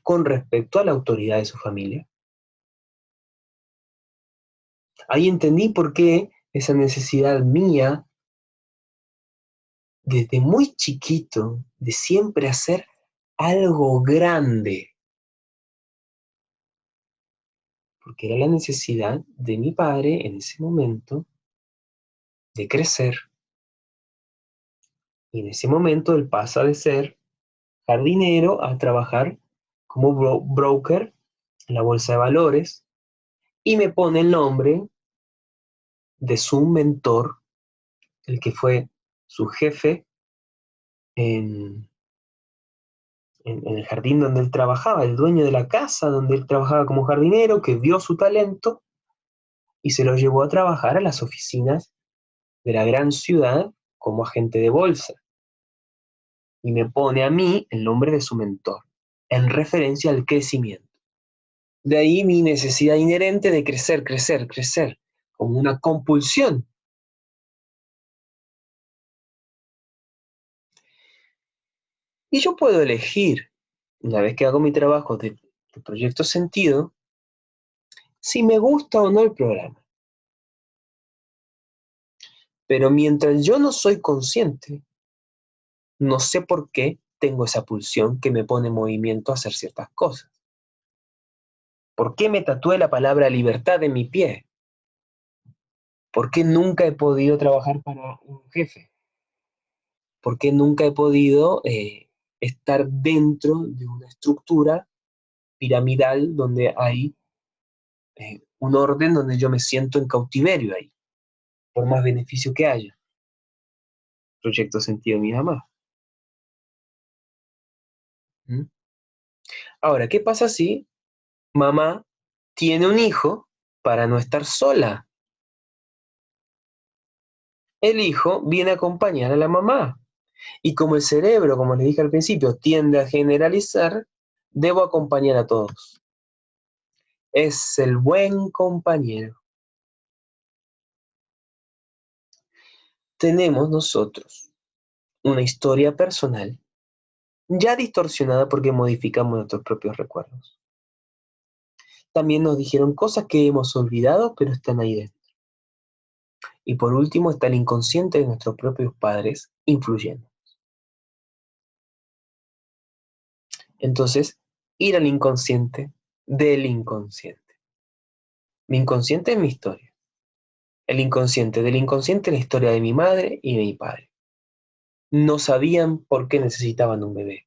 con respecto a la autoridad de su familia. Ahí entendí por qué esa necesidad mía, desde muy chiquito, de siempre hacer algo grande, porque era la necesidad de mi padre en ese momento de crecer. Y en ese momento él pasa de ser jardinero a trabajar como broker en la bolsa de valores y me pone el nombre de su mentor, el que fue su jefe en, en el jardín donde él trabajaba, el dueño de la casa donde él trabajaba como jardinero, que vio su talento y se lo llevó a trabajar a las oficinas de la gran ciudad como agente de bolsa. Y me pone a mí el nombre de su mentor, en referencia al crecimiento. De ahí mi necesidad inherente de crecer, crecer, crecer, como una compulsión. Y yo puedo elegir, una vez que hago mi trabajo de proyecto sentido, si me gusta o no el programa. Pero mientras yo no soy consciente, no sé por qué tengo esa pulsión que me pone en movimiento a hacer ciertas cosas. ¿Por qué me tatué la palabra libertad en mi pie? ¿Por qué nunca he podido trabajar para un jefe? ¿Por qué nunca he podido estar dentro de una estructura piramidal donde hay un orden donde yo me siento en cautiverio ahí, por más beneficio que haya? Proyecto sentido mi mamá. ¿Mm? Ahora, ¿qué pasa si mamá tiene un hijo para no estar sola? El hijo viene a acompañar a la mamá. Y como el cerebro, como les dije al principio, tiende a generalizar, debo acompañar a todos. Es el buen compañero. Tenemos nosotros una historia personal ya distorsionada porque modificamos nuestros propios recuerdos. También nos dijeron cosas que hemos olvidado, pero están ahí dentro. Y por último está el inconsciente de nuestros propios padres influyendo. Entonces, ir al inconsciente del inconsciente. Mi inconsciente es mi historia. El inconsciente del inconsciente es la historia de mi madre y de mi padre. No sabían por qué necesitaban un bebé.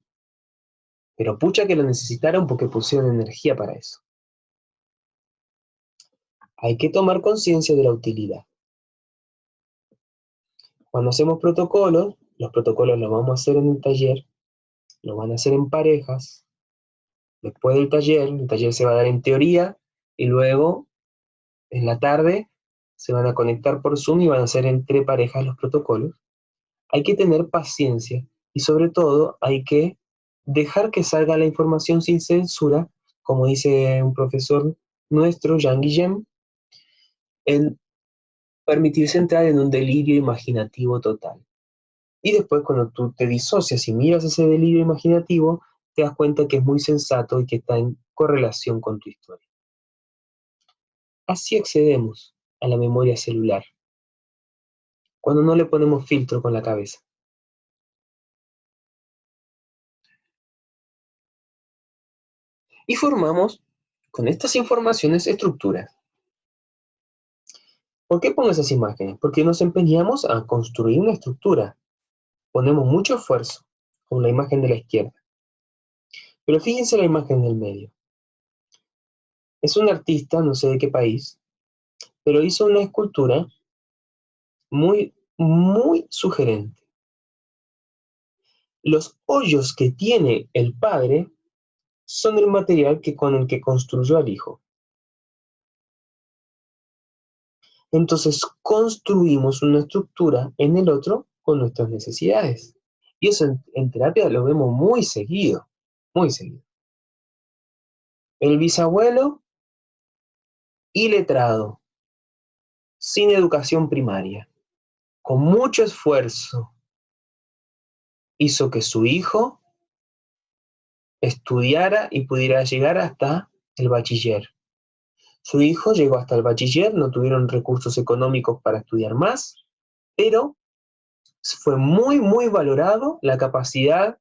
Pero pucha que lo necesitaron porque pusieron energía para eso. Hay que tomar conciencia de la utilidad. Cuando hacemos protocolos, los protocolos los vamos a hacer en un taller, lo van a hacer en parejas. Después del taller, el taller se va a dar en teoría y luego en la tarde se van a conectar por Zoom y van a hacer entre parejas los protocolos. Hay que tener paciencia y sobre todo hay que dejar que salga la información sin censura, como dice un profesor nuestro, Jean Guillem, en permitirse entrar en un delirio imaginativo total. Y después cuando tú te disocias y miras ese delirio imaginativo, te das cuenta que es muy sensato y que está en correlación con tu historia. Así accedemos a la memoria celular, cuando no le ponemos filtro con la cabeza. Y formamos con estas informaciones estructuras. ¿Por qué pongo esas imágenes? Porque nos empeñamos a construir una estructura. Ponemos mucho esfuerzo con la imagen de la izquierda. Pero fíjense la imagen del medio. Es un artista, no sé de qué país, pero hizo una escultura muy, muy sugerente. Los hoyos que tiene el padre son el material con el que construyó al hijo. Entonces construimos una estructura en el otro con nuestras necesidades. Y eso en terapia lo vemos muy seguido, muy seguido. El bisabuelo iletrado, sin educación primaria, con mucho esfuerzo, hizo que su hijo estudiara y pudiera llegar hasta el bachiller. Su hijo llegó hasta el bachiller, no tuvieron recursos económicos para estudiar más, pero fue muy, muy valorado la capacidad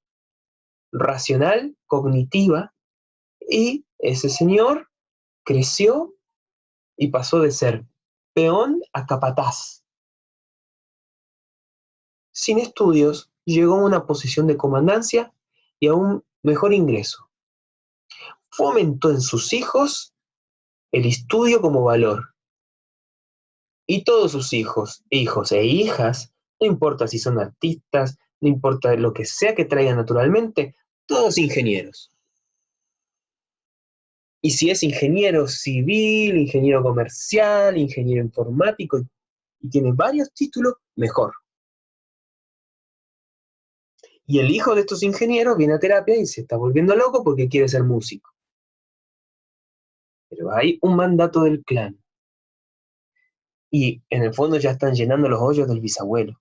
racional, cognitiva, y ese señor creció y pasó de ser peón a capataz. Sin estudios, llegó a una posición de comandancia y a un mejor ingreso. Fomentó en sus hijos el estudio como valor. Y todos sus hijos e hijas, no importa si son artistas, no importa lo que sea que traigan naturalmente, todos ingenieros. Y si es ingeniero civil, ingeniero comercial, ingeniero informático, y tiene varios títulos, mejor. Y el hijo de estos ingenieros viene a terapia y se está volviendo loco porque quiere ser músico. Pero hay un mandato del clan. Y en el fondo ya están llenando los hoyos del bisabuelo.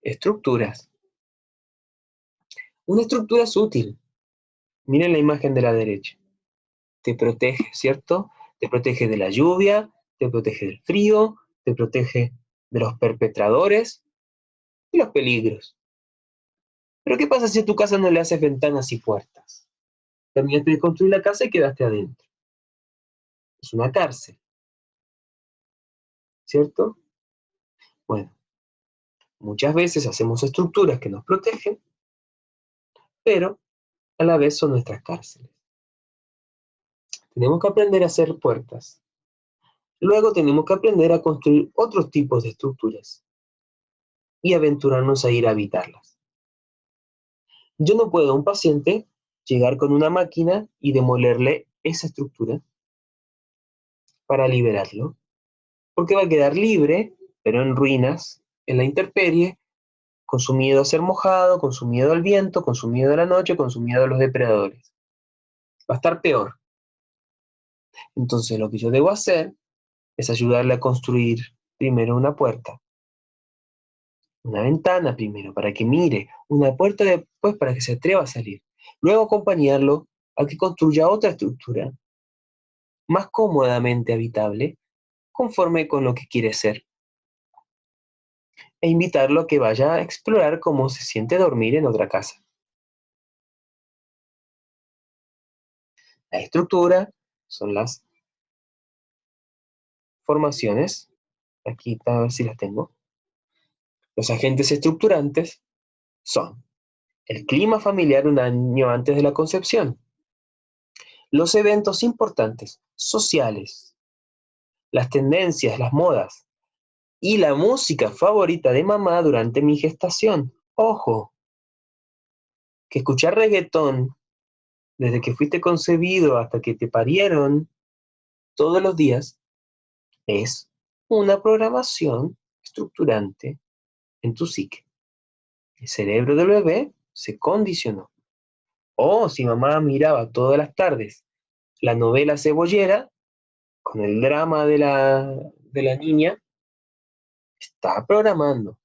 Estructuras. Una estructura es útil. Miren la imagen de la derecha. Te protege, ¿cierto? Te protege de la lluvia, te protege del frío, te protege de los perpetradores y los peligros. Pero ¿qué pasa si a tu casa no le haces ventanas y puertas? Terminaste de construir la casa y quedaste adentro. Es una cárcel, ¿cierto? Bueno, muchas veces hacemos estructuras que nos protegen, pero a la vez son nuestras cárceles. Tenemos que aprender a hacer puertas. Luego tenemos que aprender a construir otros tipos de estructuras y aventurarnos a ir a habitarlas. Yo no puedo a un paciente llegar con una máquina y demolerle esa estructura para liberarlo, porque va a quedar libre, pero en ruinas, en la intemperie, con su miedo a ser mojado, con su miedo al viento, con su miedo a la noche, con su miedo a los depredadores. Va a estar peor. Entonces lo que yo debo hacer es ayudarle a construir primero una puerta, una ventana primero para que mire, una puerta después para que se atreva a salir. Luego acompañarlo a que construya otra estructura más cómodamente habitable conforme con lo que quiere ser e invitarlo a que vaya a explorar cómo se siente dormir en otra casa. La estructura son las formaciones. Aquí a ver si las tengo. Los agentes estructurantes son el clima familiar un año antes de la concepción, los eventos importantes, sociales, las tendencias, las modas y la música favorita de mamá durante mi gestación. Ojo, que escuchar reggaetón desde que fuiste concebido hasta que te parieron todos los días es una programación estructurante en tu psique. El cerebro del bebé se condicionó. O si mamá miraba todas las tardes la novela cebollera, con el drama de la niña, está programando,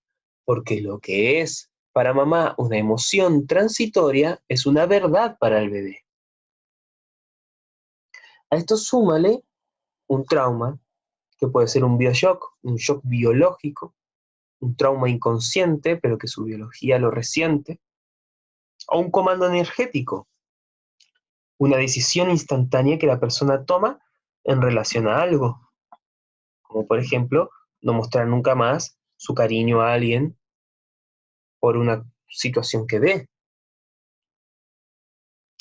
porque lo que es para mamá una emoción transitoria es una verdad para el bebé. A esto súmale un trauma, que puede ser un bioshock, un shock biológico, un trauma inconsciente, pero que su biología lo resiente, o un comando energético, una decisión instantánea que la persona toma en relación a algo, como por ejemplo, no mostrar nunca más su cariño a alguien por una situación que ve,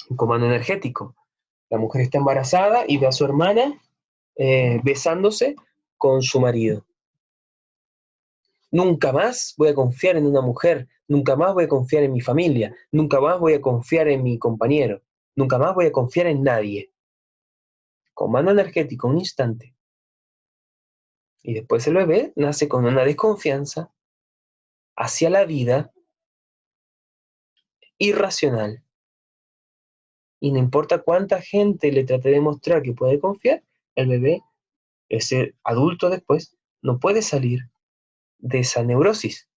un comando energético. La mujer está embarazada y ve a su hermana besándose con su marido. Nunca más voy a confiar en una mujer, nunca más voy a confiar en mi familia, nunca más voy a confiar en mi compañero, nunca más voy a confiar en nadie. Comando energético, un instante. Y después el bebé nace con una desconfianza hacia la vida irracional. Y no importa cuánta gente le trate de mostrar que puede confiar, el bebé, ese adulto después, no puede salir de esa neurosis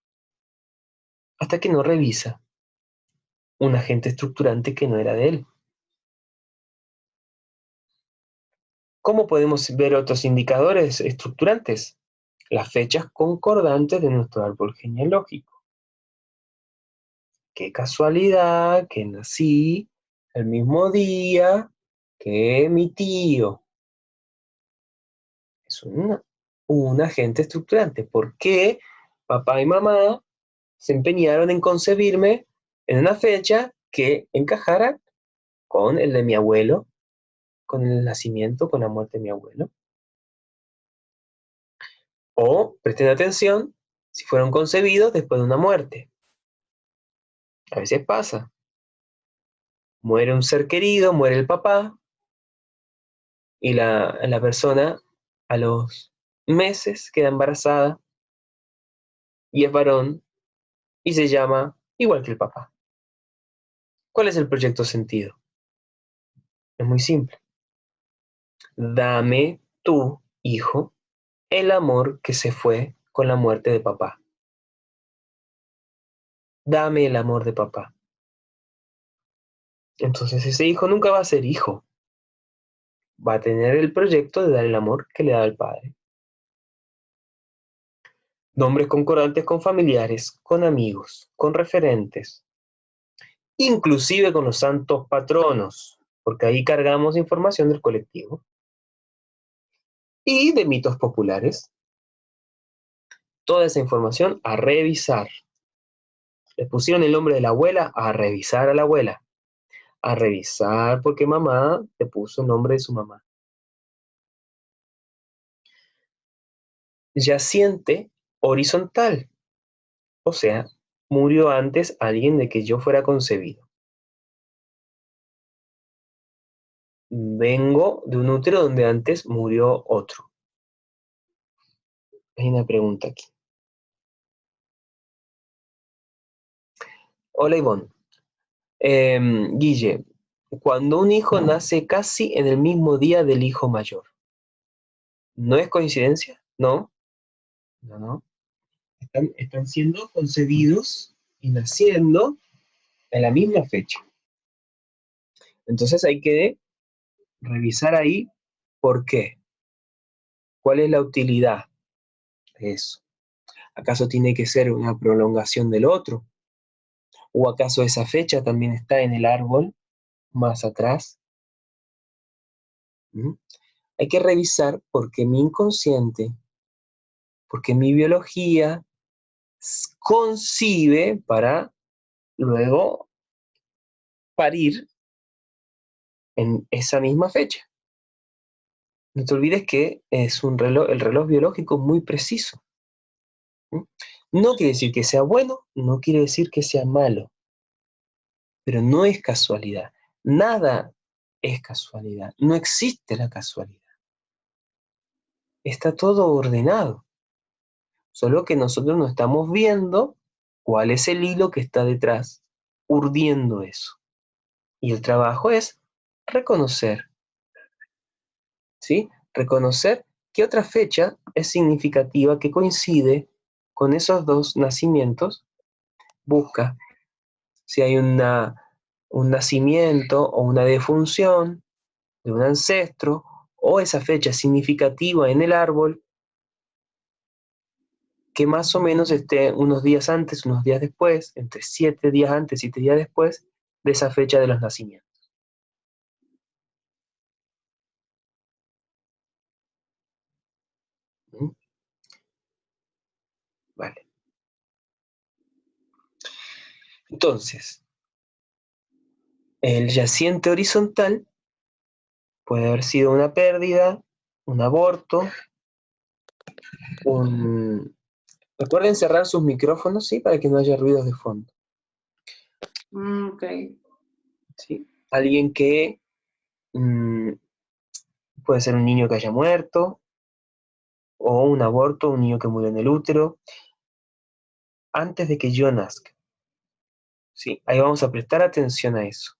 hasta que no revisa un agente estructurante que no era de él. ¿Cómo podemos ver otros indicadores estructurantes? Las fechas concordantes de nuestro árbol genealógico. Qué casualidad que nací el mismo día que mi tío. Es un agente estructurante. ¿Por qué papá y mamá se empeñaron en concebirme en una fecha que encajara con el de mi abuelo, con el nacimiento, con la muerte de mi abuelo? O, presten atención, si fueron concebidos después de una muerte. A veces pasa. Muere un ser querido, muere el papá, y la persona a los meses queda embarazada y es varón y se llama igual que el papá. ¿Cuál es el proyecto sentido? Es muy simple. Dame tú, hijo, el amor que se fue con la muerte de papá. Dame el amor de papá. Entonces ese hijo nunca va a ser hijo. Va a tener el proyecto de dar el amor que le da el padre. Nombres concordantes con familiares, con amigos, con referentes, inclusive con los santos patronos, porque ahí cargamos información del colectivo, y de mitos populares. Toda esa información a revisar. Le pusieron el nombre de la abuela, a revisar a la abuela. A revisar porque mamá le puso el nombre de su mamá. Yaciente horizontal, o sea, murió antes alguien de que yo fuera concebido. Vengo de un útero donde antes murió otro. Hay una pregunta aquí. Hola Ivonne. Guille, cuando un hijo nace casi en el mismo día del hijo mayor, ¿no es coincidencia? No, no, no. Están siendo concebidos y naciendo en la misma fecha. Entonces hay que revisar ahí por qué. ¿Cuál es la utilidad de eso? ¿Acaso tiene que ser una prolongación del otro? ¿O acaso esa fecha también está en el árbol más atrás? ¿Mm? Hay que revisar por qué mi inconsciente, por qué mi biología concibe para luego parir en esa misma fecha. No te olvides que es el reloj biológico es muy preciso. ¿Mm? No quiere decir que sea bueno, no quiere decir que sea malo, pero no es casualidad. Nada es casualidad. No existe la casualidad. Está todo ordenado. Solo que nosotros no estamos viendo cuál es el hilo que está detrás, urdiendo eso. Y el trabajo es reconocer, ¿sí? Reconocer qué otra fecha es significativa que coincide con esos dos nacimientos. Busca si hay un nacimiento o una defunción de un ancestro o esa fecha significativa en el árbol que más o menos esté unos días antes, unos días después, entre 7 días antes, 7 días después de esa fecha de los nacimientos. ¿Mm? Vale. Entonces, el yaciente horizontal puede haber sido una pérdida, un aborto, un... Recuerden cerrar sus micrófonos, ¿sí? Para que no haya ruidos de fondo. Ok. ¿Sí? Alguien que mm, puede ser un niño que haya muerto, o un aborto, un niño que murió en el útero, antes de que yo nazca. ¿Sí? Ahí vamos a prestar atención a eso.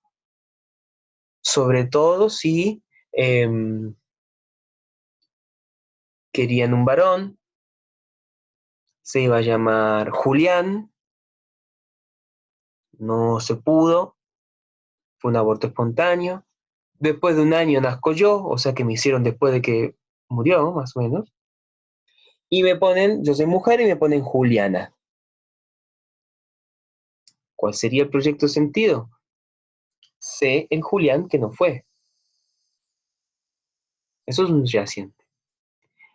Sobre todo si querían un varón, se iba a llamar Julián, no se pudo, fue un aborto espontáneo. Después de un año nazco yo, o sea que me hicieron después de que murió, más o menos. Y me ponen, yo soy mujer y me ponen Juliana. ¿Cuál sería el proyecto sentido? Sé el Julián que no fue. Eso es un yaciente.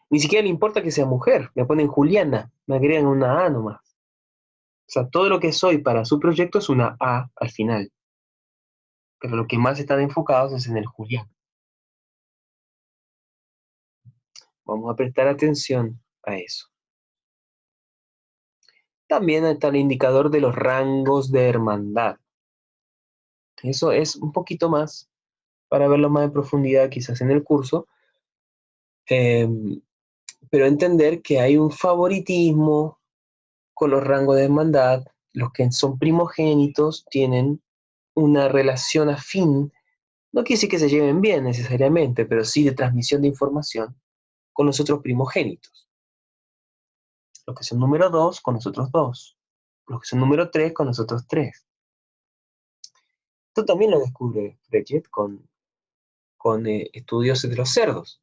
Ni siquiera le importa que sea mujer, me ponen Juliana, me agregan una A nomás. O sea, todo lo que soy para su proyecto es una A al final. Pero lo que más están enfocados es en el Julián. Vamos a prestar atención a eso. También está el indicador de los rangos de hermandad. Eso es un poquito más para verlo más en profundidad quizás en el curso, eh, pero entender que hay un favoritismo con los rangos de hermandad. Los que son primogénitos tienen una relación afín, no quiere decir que se lleven bien necesariamente, pero sí de transmisión de información con los otros primogénitos. Los que son número 2 con los otros 2. Los que son número 3 con los otros 3. Esto también lo descubre Frechet con estudios de los cerdos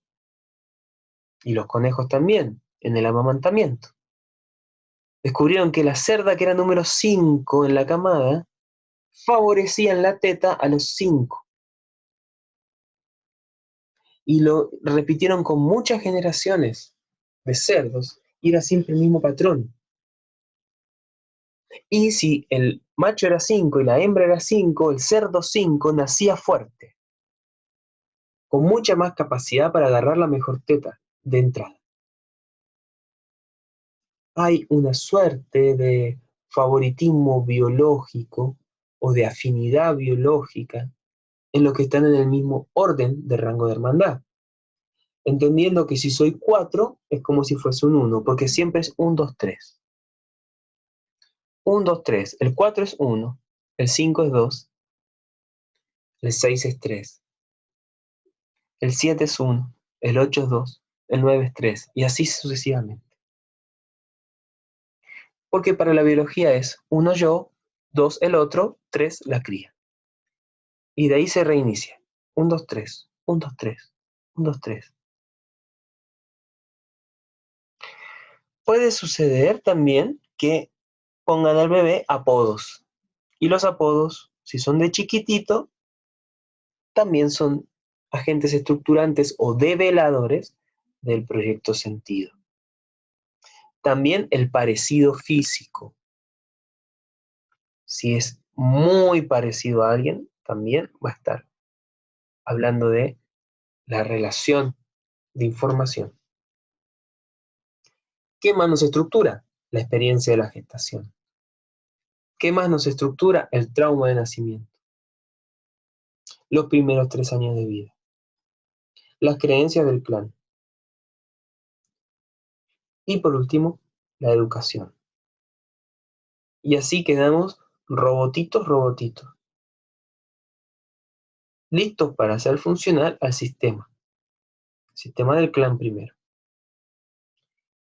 y los conejos también, en el amamantamiento. Descubrieron que la cerda que era número 5 en la camada favorecía en la teta a los 5. Y lo repitieron con muchas generaciones de cerdos y era siempre el mismo patrón. Y si el macho era 5 y la hembra era 5, el cerdo 5 nacía fuerte, con mucha más capacidad para agarrar la mejor teta de entrada. Hay una suerte de favoritismo biológico o de afinidad biológica en los que están en el mismo orden de rango de hermandad. Entendiendo que si soy 4 es como si fuese un 1, porque siempre es 1, 2, 3. 1, 2, 3. El 4 es 1, el 5 es 2, el 6 es 3, el 7 es 1, el 8 es 2, el 9 es 3, y así sucesivamente. Porque para la biología es 1 yo, 2 el otro, 3 la cría. Y de ahí se reinicia. 1, 2, 3, 1, 2, 3, 1, 2, 3. Puede suceder también que pongan al bebé apodos. Y los apodos, si son de chiquitito, también son agentes estructurantes o develadores del proyecto sentido. También el parecido físico. Si es muy parecido a alguien, también va a estar hablando de la relación de información. ¿Qué más nos estructura? La experiencia de la gestación. ¿Qué más nos estructura? El trauma de nacimiento. Los primeros 3 años de vida. Las creencias del clan. Y por último, la educación. Y así quedamos robotitos, listos para hacer funcionar al sistema del clan primero.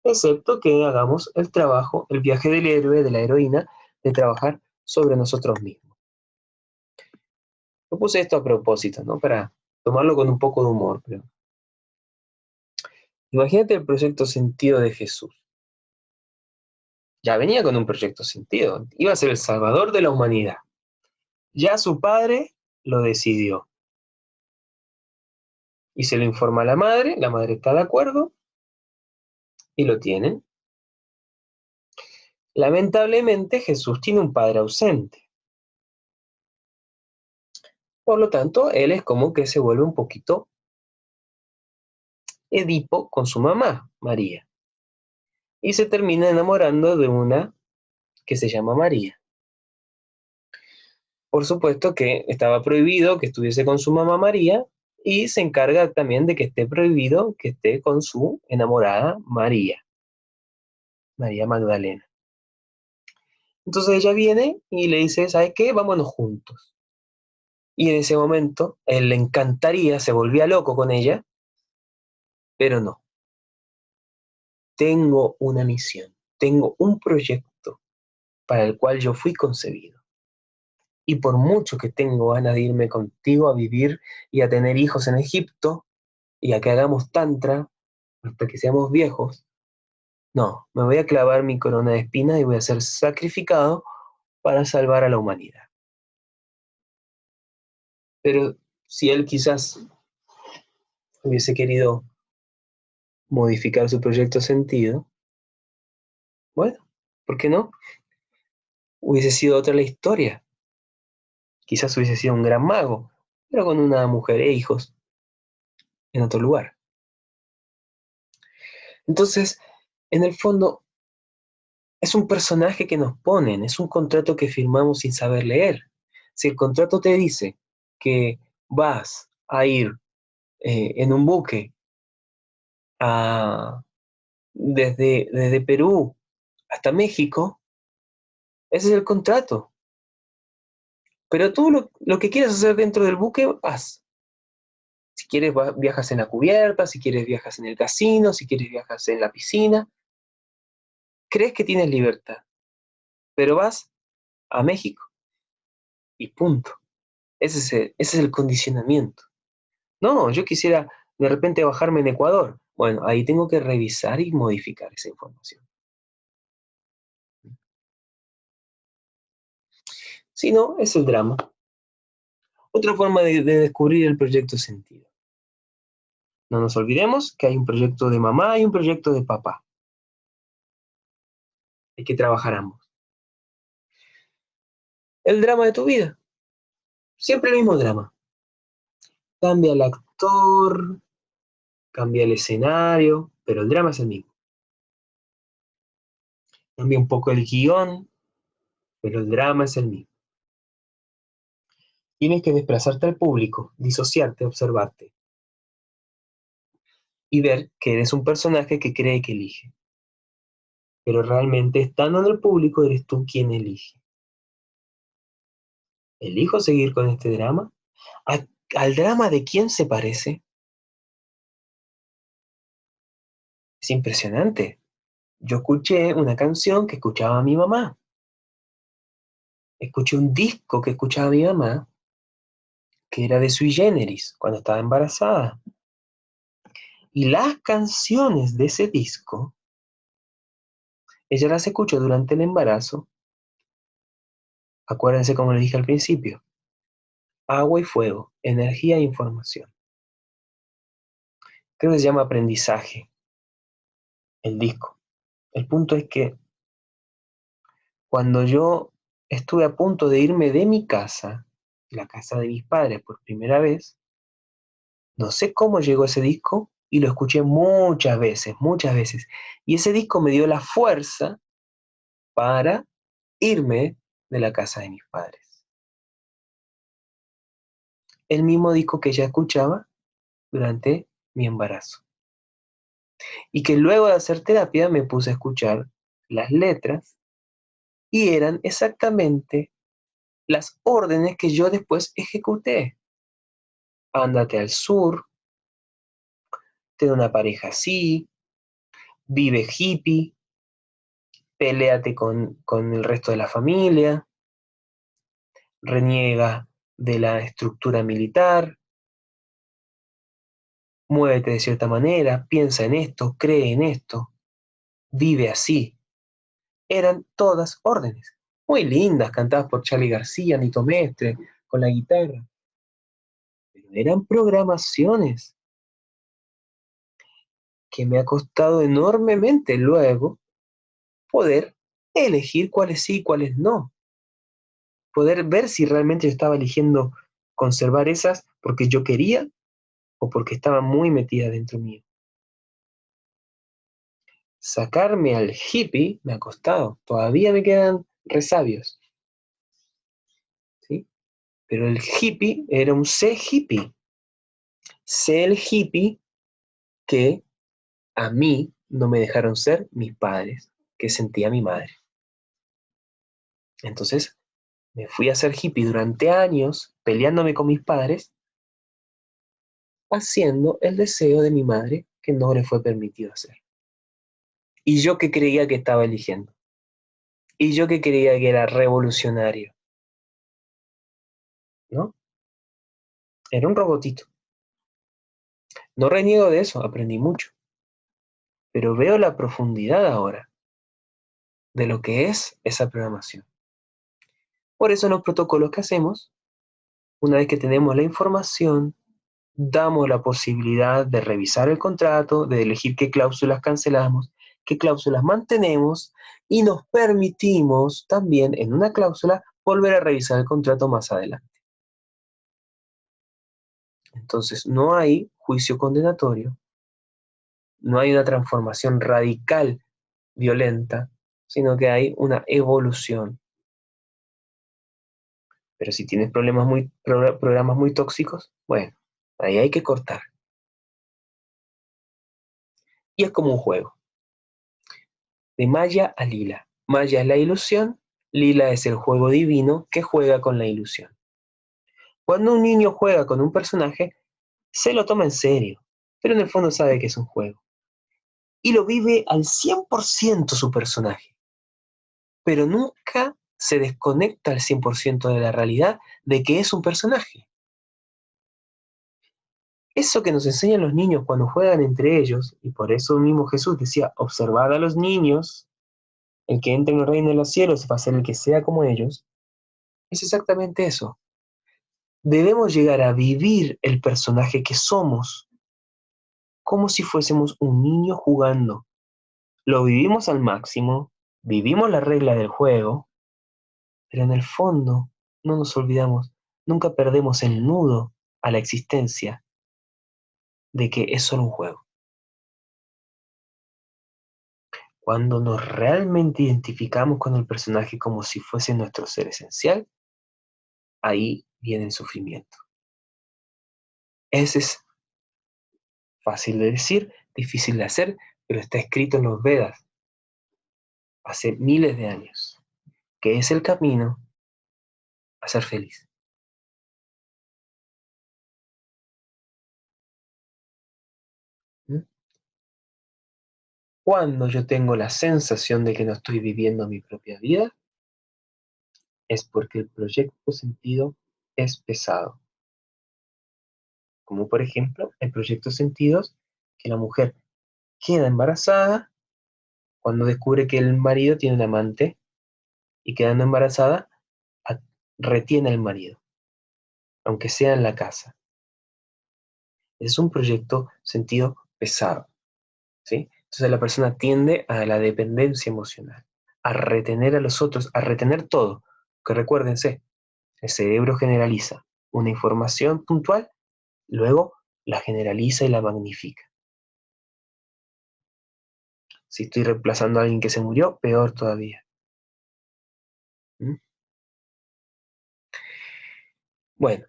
Excepto que hagamos el trabajo, el viaje del héroe, de la heroína, de trabajar sobre nosotros mismos. Yo puse esto a propósito, ¿no? Para tomarlo con un poco de humor, pero imagínate el proyecto sentido de Jesús. Ya venía con un proyecto sentido, iba a ser el salvador de la humanidad. Ya su padre lo decidió. Y se lo informa a la madre está de acuerdo y lo tienen. Lamentablemente Jesús tiene un padre ausente. Por lo tanto, él es como que se vuelve un poquito Edipo con su mamá, María. Y se termina enamorando de una que se llama María. Por supuesto que estaba prohibido que estuviese con su mamá María y se encarga también de que esté prohibido que esté con su enamorada María, María Magdalena. Entonces ella viene y le dice, ¿sabes qué? Vámonos juntos. Y en ese momento él le encantaría, se volvía loco con ella, pero no. Tengo una misión, tengo un proyecto para el cual yo fui concebido. Y por mucho que tengo ganas de irme contigo a vivir y a tener hijos en Egipto y a que hagamos tantra hasta que seamos viejos, no, me voy a clavar mi corona de espinas y voy a ser sacrificado para salvar a la humanidad. Pero si él quizás hubiese querido modificar su proyecto sentido, bueno, ¿por qué no? Hubiese sido otra la historia. Quizás hubiese sido un gran mago, pero con una mujer e hijos en otro lugar. Entonces, en el fondo, es un personaje que nos ponen, es un contrato que firmamos sin saber leer. Si el contrato te dice que vas a ir en un buque desde Perú hasta México, ese es el contrato. Pero tú lo que quieras hacer dentro del buque, haz. Si quieres viajas en la cubierta, si quieres viajas en el casino, si quieres viajas en la piscina. Crees que tienes libertad, pero vas a México y punto. Ese es el condicionamiento. No, yo quisiera de repente bajarme en Ecuador. Bueno, ahí tengo que revisar y modificar esa información. Si no, es el drama. Otra forma de descubrir el proyecto sentido. No nos olvidemos que hay un proyecto de mamá y un proyecto de papá. Hay que trabajar ambos. El drama de tu vida. Siempre el mismo drama. Cambia el actor, cambia el escenario, pero el drama es el mismo. Cambia un poco el guión, pero el drama es el mismo. Tienes que desplazarte al público, disociarte, observarte y ver que eres un personaje que cree que elige. Pero realmente, estando en el público, eres tú quien elige. ¿Elijo seguir con este drama? ¿Al drama de quién se parece? Es impresionante. Yo escuché una canción que escuchaba mi mamá. Escuché un disco que escuchaba mi mamá, que era de Sui Generis, cuando estaba embarazada. Y las canciones de ese disco, ella las escuchó durante el embarazo. Acuérdense como le dije al principio. Agua y fuego, energía e información. Creo que se llama aprendizaje, el disco. El punto es que cuando yo estuve a punto de irme de mi casa, la casa de mis padres por primera vez, no sé cómo llegó ese disco y lo escuché muchas veces, muchas veces. Y ese disco me dio la fuerza para irme de la casa de mis padres. El mismo disco que ya escuchaba durante mi embarazo. Y que luego de hacer terapia me puse a escuchar las letras y eran exactamente las órdenes que yo después ejecuté. Ándate al sur, ten una pareja así, vive hippie, peléate con el resto de la familia, reniega de la estructura militar, muévete de cierta manera, piensa en esto, cree en esto, vive así. Eran todas órdenes, muy lindas, cantadas por Charly García, Nito Mestre, con la guitarra, pero eran programaciones que me ha costado enormemente luego poder elegir cuáles sí y cuáles no. Poder ver si realmente yo estaba eligiendo conservar esas porque yo quería o porque estaba muy metida dentro mío. Sacarme al hippie me ha costado, todavía me quedan resabios, ¿sí? Pero el hippie era un sé hippie, sé el hippie que a mí no me dejaron ser mis padres, que sentía mi madre. Entonces me fui a ser hippie durante años, peleándome con mis padres, haciendo el deseo de mi madre que no le fue permitido hacer. Y yo que creía que estaba eligiendo. Y yo que creía que era revolucionario, ¿no? Era un robotito. No reniego de eso, aprendí mucho. Pero veo la profundidad ahora de lo que es esa programación. Por eso los protocolos que hacemos, una vez que tenemos la información, damos la posibilidad de revisar el contrato, de elegir qué cláusulas cancelamos, qué cláusulas mantenemos y nos permitimos también en una cláusula volver a revisar el contrato más adelante. Entonces, no hay juicio condenatorio, no hay una transformación radical violenta, sino que hay una evolución. Pero si tienes programas muy tóxicos, bueno, ahí hay que cortar. Y es como un juego. De Maya a Lila. Maya es la ilusión, Lila es el juego divino que juega con la ilusión. Cuando un niño juega con un personaje, se lo toma en serio, pero en el fondo sabe que es un juego. Y lo vive al 100% su personaje, pero nunca se desconecta al 100% de la realidad de que es un personaje. Eso que nos enseñan los niños cuando juegan entre ellos, y por eso mismo Jesús decía, observad a los niños, el que entre en el reino de los cielos va a ser el que sea como ellos, es exactamente eso. Debemos llegar a vivir el personaje que somos, como si fuésemos un niño jugando. Lo vivimos al máximo, vivimos la regla del juego, pero en el fondo no nos olvidamos, nunca perdemos el nudo a la existencia de que es solo un juego. Cuando nos realmente identificamos con el personaje como si fuese nuestro ser esencial, ahí viene el sufrimiento. Ese es fácil de decir, difícil de hacer, pero está escrito en los Vedas hace miles de años, que es el camino a ser feliz. ¿Mm? Cuando yo tengo la sensación de que no estoy viviendo mi propia vida, es porque el proyecto sentido es pesado. Como por ejemplo, el proyecto sentidos que la mujer queda embarazada cuando descubre que el marido tiene un amante y quedando embarazada retiene al marido, aunque sea en la casa. Es un proyecto sentido pesado, ¿sí? Entonces la persona tiende a la dependencia emocional, a retener a los otros, a retener todo. Que recuérdense, el cerebro generaliza una información puntual, luego la generaliza y la magnifica. Si estoy reemplazando a alguien que se murió, peor todavía. ¿Mm? Bueno,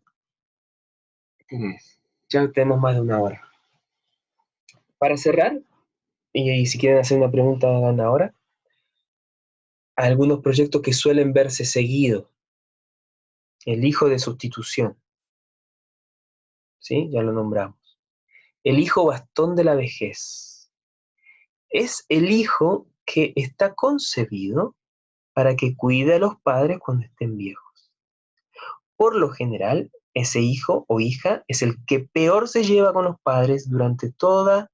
ya tenemos más de una hora. Para cerrar, y si quieren hacer una pregunta, hagan ahora. Algunos proyectos que suelen verse seguido. El hijo de sustitución, ¿sí? Ya lo nombramos. El hijo bastón de la vejez. Es el hijo que está concebido para que cuide a los padres cuando estén viejos. Por lo general, ese hijo o hija es el que peor se lleva con los padres durante toda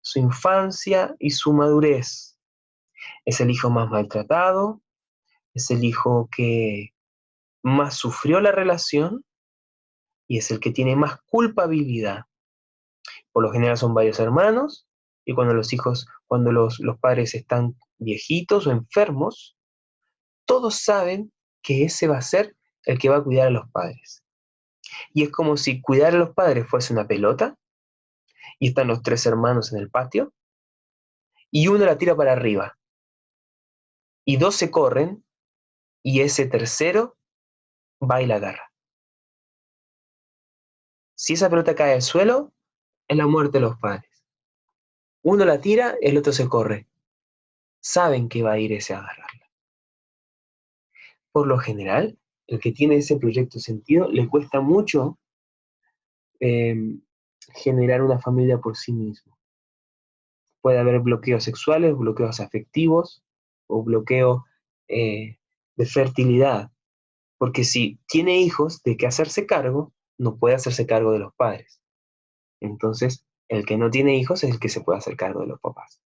su infancia y su madurez. Es el hijo más maltratado, es el hijo que más sufrió la relación y es el que tiene más culpabilidad. Por lo general son varios hermanos y cuando los padres están viejitos o enfermos, todos saben que ese va a ser el que va a cuidar a los padres. Y es como si cuidar a los padres fuese una pelota y están los tres hermanos en el patio y uno la tira para arriba y dos se corren y ese tercero va y la agarra. Si esa pelota cae al suelo, es la muerte de los padres. Uno la tira, el otro se corre. Saben que va a ir ese a agarrarla. Por lo general, el que tiene ese proyecto sentido le cuesta mucho eh, generar una familia por sí mismo. Puede haber bloqueos sexuales, bloqueos afectivos o bloqueos eh, de fertilidad. Porque si tiene hijos de que hacerse cargo, no puede hacerse cargo de los padres. Entonces, el que no tiene hijos es el que se puede hacer cargo de los papás.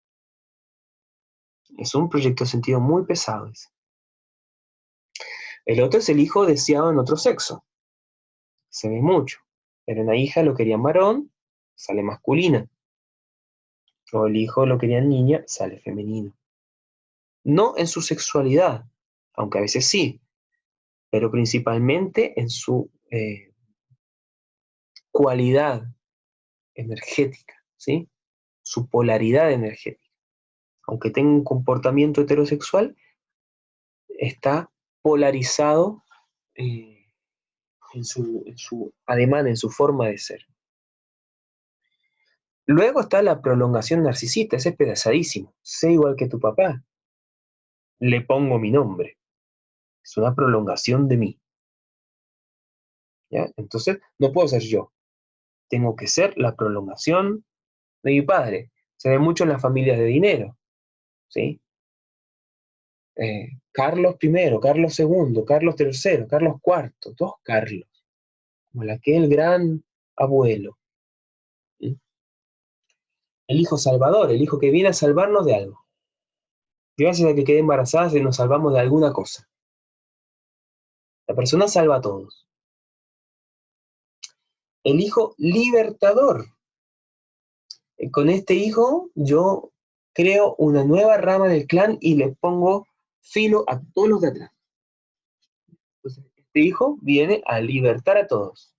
Es un proyecto de sentido muy pesado ese. El otro es el hijo deseado en otro sexo. Se ve mucho. Era una hija, lo querían varón, sale masculina. O el hijo lo querían niña, sale femenino. No en su sexualidad, aunque a veces sí, pero principalmente en su cualidad energética, ¿sí? Su polaridad energética. Aunque tenga un comportamiento heterosexual, está polarizado en su ademán, en su forma de ser. Luego está la prolongación narcisista, ese es pesadísimo. Sé igual que tu papá, le pongo mi nombre. Es una prolongación de mí. ¿Ya? Entonces, no puedo ser yo. Tengo que ser la prolongación de mi padre. Se ve mucho en las familias de dinero. ¿Sí? Carlos I, Carlos II, Carlos III, Carlos IV, dos Carlos. Como aquel gran abuelo. ¿Sí? El hijo salvador, el hijo que viene a salvarnos de algo. Gracias a que quedé embarazada, nos salvamos de alguna cosa. La persona salva a todos. El hijo libertador. Con este hijo yo creo una nueva rama del clan y le pongo filo a todos los de atrás. Entonces, este hijo viene a libertar a todos.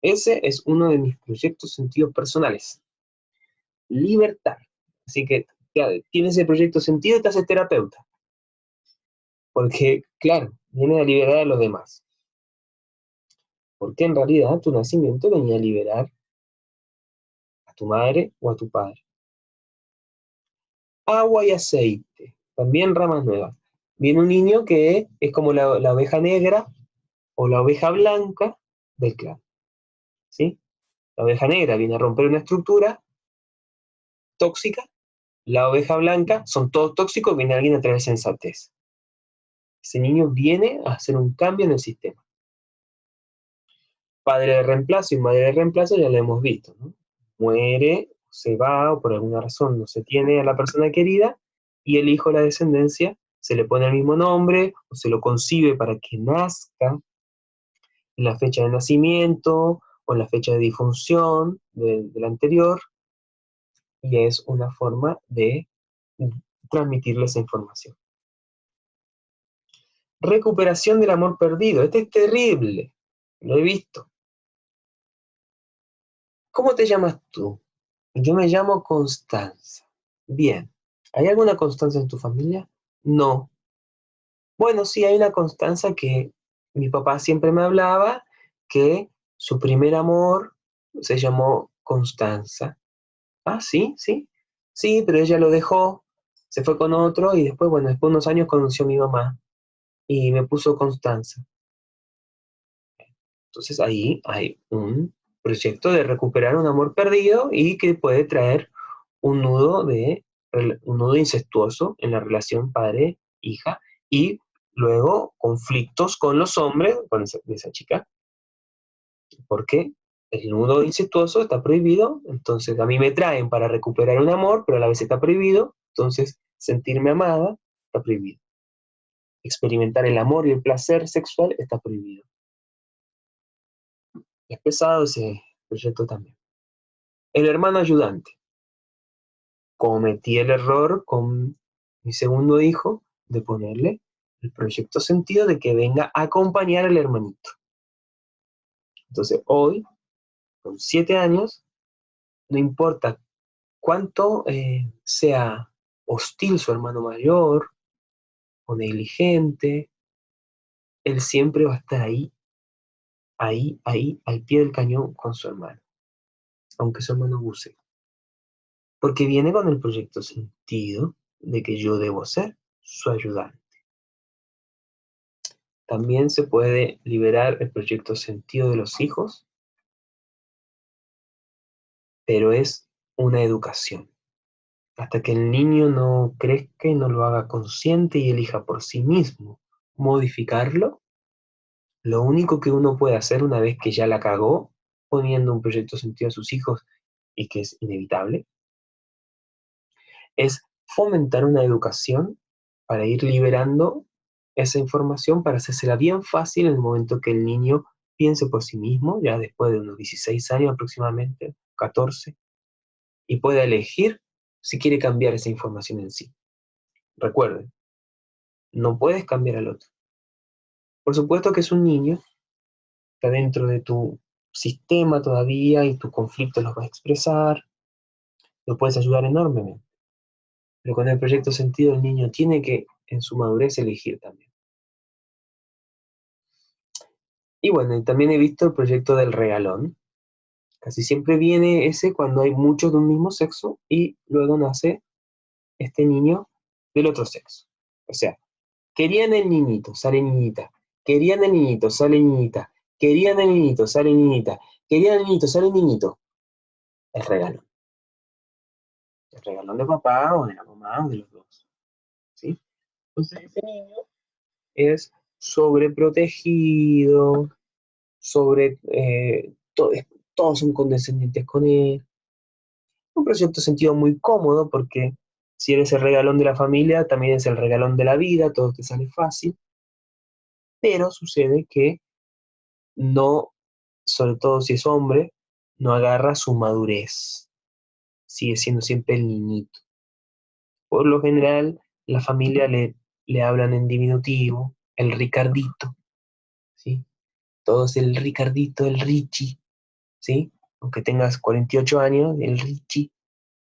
Ese es uno de mis proyectos sentidos personales. Libertar. Así que tienes el proyecto sentido y te haces terapeuta. Porque, claro, viene a liberar a los demás. Porque en realidad tu nacimiento venía a liberar a tu madre o a tu padre. Agua y aceite, también ramas nuevas. Viene un niño que es como la oveja negra o la oveja blanca del clan. ¿Sí? La oveja negra viene a romper una estructura tóxica, la oveja blanca son todos tóxicos, viene alguien a traer sensatez. Ese niño viene a hacer un cambio en el sistema. Padre de reemplazo y madre de reemplazo ya lo hemos visto, ¿no? Muere, se va o por alguna razón no se tiene a la persona querida y el hijo, la descendencia, se le pone el mismo nombre o se lo concibe para que nazca en la fecha de nacimiento o en la fecha de difunción del anterior y es una forma de transmitirle esa información. Recuperación del amor perdido. Este es terrible. Lo he visto. ¿Cómo te llamas tú? Yo me llamo Constanza. Bien. ¿Hay alguna Constanza en tu familia? No. Bueno, sí, hay una Constanza que mi papá siempre me hablaba, que su primer amor se llamó Constanza. Ah, sí, sí. Sí, pero ella lo dejó, se fue con otro y después, bueno, después de unos años conoció a mi mamá y me puso Constanza. Entonces ahí hay un proyecto de recuperar un amor perdido y que puede traer un nudo un nudo incestuoso en la relación padre-hija y luego conflictos con los hombres, con esa chica, porque el nudo incestuoso está prohibido, entonces a mí me traen para recuperar un amor, pero a la vez está prohibido, entonces sentirme amada está prohibido. Experimentar el amor y el placer sexual está prohibido. Es pesado ese proyecto también. El hermano ayudante. Cometí el error con mi segundo hijo de ponerle el proyecto sentido de que venga a acompañar al hermanito. Entonces hoy, con 7 años, no importa cuánto sea hostil su hermano mayor o negligente, él siempre va a estar ahí, al pie del cañón con su hermano, aunque su hermano abuse. Porque viene con el proyecto sentido de que yo debo ser su ayudante. También se puede liberar el proyecto sentido de los hijos, pero es una educación. Hasta que el niño no crezca y no lo haga consciente y elija por sí mismo modificarlo, lo único que uno puede hacer una vez que ya la cagó, poniendo un proyecto sentido a sus hijos y que es inevitable, es fomentar una educación para ir liberando esa información, para hacérsela bien fácil en el momento que el niño piense por sí mismo, ya después de unos 16 años aproximadamente, 14, y pueda elegir si quiere cambiar esa información en sí. Recuerden, no puedes cambiar al otro. Por supuesto que es un niño, está dentro de tu sistema todavía y tu conflicto los va a expresar, lo puedes ayudar enormemente. Pero con el proyecto sentido el niño tiene que, en su madurez, elegir también. Y bueno, y también he visto el proyecto del regalón. Casi siempre viene ese cuando hay muchos de un mismo sexo y luego nace este niño del otro sexo. O sea, querían el niñito, sale niñita. Querían el niñito, sale niñita. Querían el niñito, sale niñita. Querían el niñito, sale niñito. El regalón. El regalón de papá o de la mamá o de los dos. ¿Sí? Entonces ese niño es sobreprotegido, todos son condescendientes con él. Un proyecto sentido muy cómodo porque si eres el regalón de la familia, también es el regalón de la vida, todo te sale fácil, pero sucede que no, sobre todo si es hombre, no agarra su madurez, sigue siendo siempre el niñito. Por lo general, la familia le hablan en diminutivo, el Ricardito, ¿sí? Todo es el Ricardito, el Richie, ¿sí? Aunque tengas 48 años, el Richie,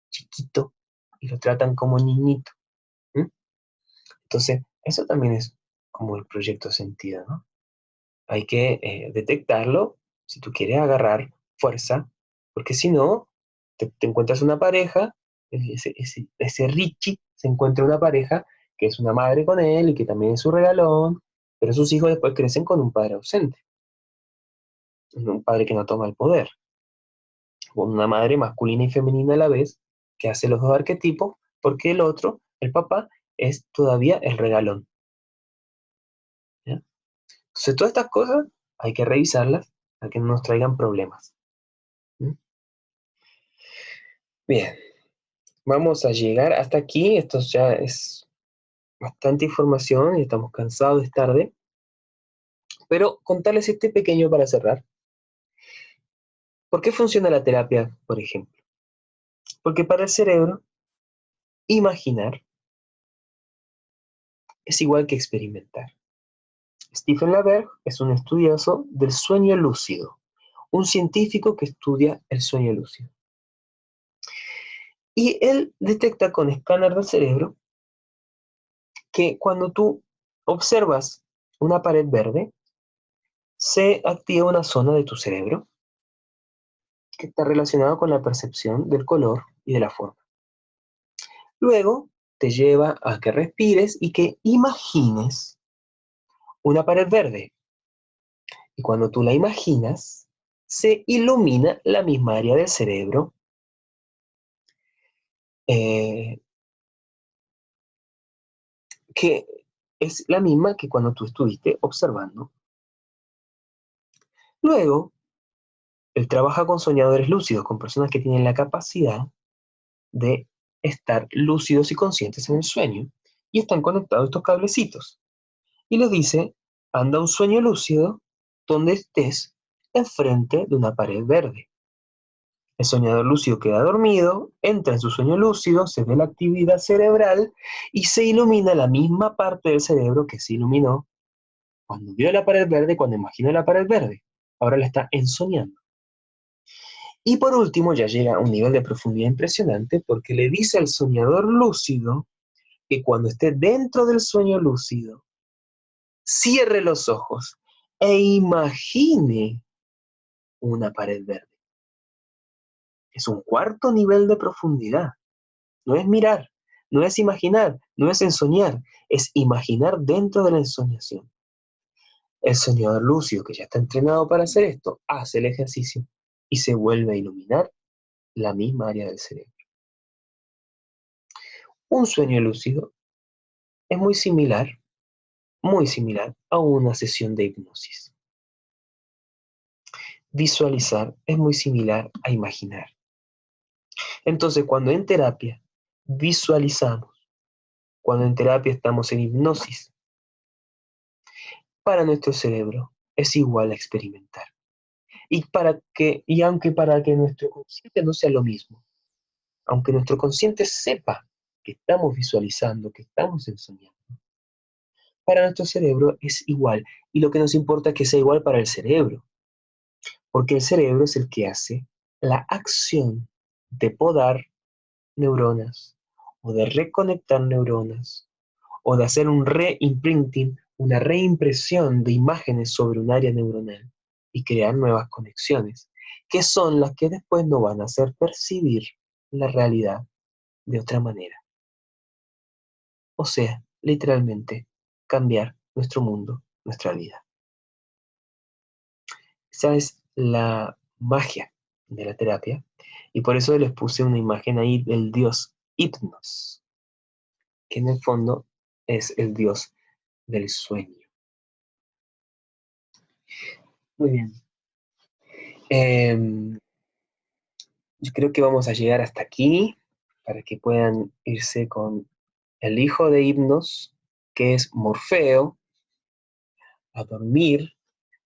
chiquito, y lo tratan como niñito. ¿Mm? Entonces, eso también es como el proyecto sentido, ¿no? Hay que detectarlo si tú quieres agarrar fuerza, porque si no, te encuentras una pareja, ese Richie se encuentra una pareja que es una madre con él y que también es su regalón, pero sus hijos después crecen con un padre ausente, un padre que no toma el poder, con una madre masculina y femenina a la vez, que hace los dos arquetipos, porque el otro, el papá, es todavía el regalón. ¿Ya? Entonces, todas estas cosas hay que revisarlas para que no nos traigan problemas. ¿Mm? Bien, vamos a llegar hasta aquí. Esto ya es bastante información y estamos cansados, es tarde. Pero contarles este pequeño para cerrar. ¿Por qué funciona la terapia, por ejemplo? Porque para el cerebro, imaginar es igual que experimentar. Stephen LaBerge es un estudioso del sueño lúcido, un científico que estudia el sueño lúcido. Y él detecta con escáner del cerebro que cuando tú observas una pared verde, se activa una zona de tu cerebro que está relacionada con la percepción del color y de la forma. Luego te lleva a que respires y que imagines una pared verde. Y cuando tú la imaginas, se ilumina la misma área del cerebro eh, que es la misma que cuando tú estuviste observando. Luego, él trabaja con soñadores lúcidos, con personas que tienen la capacidad de estar lúcidos y conscientes en el sueño, y están conectados estos cablecitos. Y les dice, anda a un sueño lúcido donde estés enfrente de una pared verde. El soñador lúcido queda dormido, entra en su sueño lúcido, se ve la actividad cerebral y se ilumina la misma parte del cerebro que se iluminó cuando vio la pared verde, cuando imaginó la pared verde. Ahora la está ensoñando. Y por último, ya llega a un nivel de profundidad impresionante porque le dice al soñador lúcido que cuando esté dentro del sueño lúcido, cierre los ojos e imagine una pared verde. Es un cuarto nivel de profundidad. No es mirar, no es imaginar, no es ensoñar, es imaginar dentro de la ensoñación. El soñador lúcido, que ya está entrenado para hacer esto, hace el ejercicio y se vuelve a iluminar la misma área del cerebro. Un sueño lúcido es muy similar a una sesión de hipnosis. Visualizar es muy similar a imaginar. Entonces, cuando en terapia visualizamos, cuando en terapia estamos en hipnosis, para nuestro cerebro es igual a experimentar. Y aunque para que nuestro consciente no sea lo mismo, aunque nuestro consciente sepa que estamos visualizando, que estamos ensoñando, para nuestro cerebro es igual. Y lo que nos importa es que sea igual para el cerebro, porque el cerebro es el que hace la acción de podar neuronas, o de reconectar neuronas, o de hacer un reimprinting, una reimpresión de imágenes sobre un área neuronal y crear nuevas conexiones, que son las que después nos van a hacer percibir la realidad de otra manera. O sea, literalmente, cambiar nuestro mundo, nuestra vida. Esa es la magia de la terapia, y por eso les puse una imagen ahí del dios Hipnos, que en el fondo es el dios del sueño. Muy bien. Yo creo que vamos a llegar hasta aquí para que puedan irse con el hijo de Hipnos, que es Morfeo, a dormir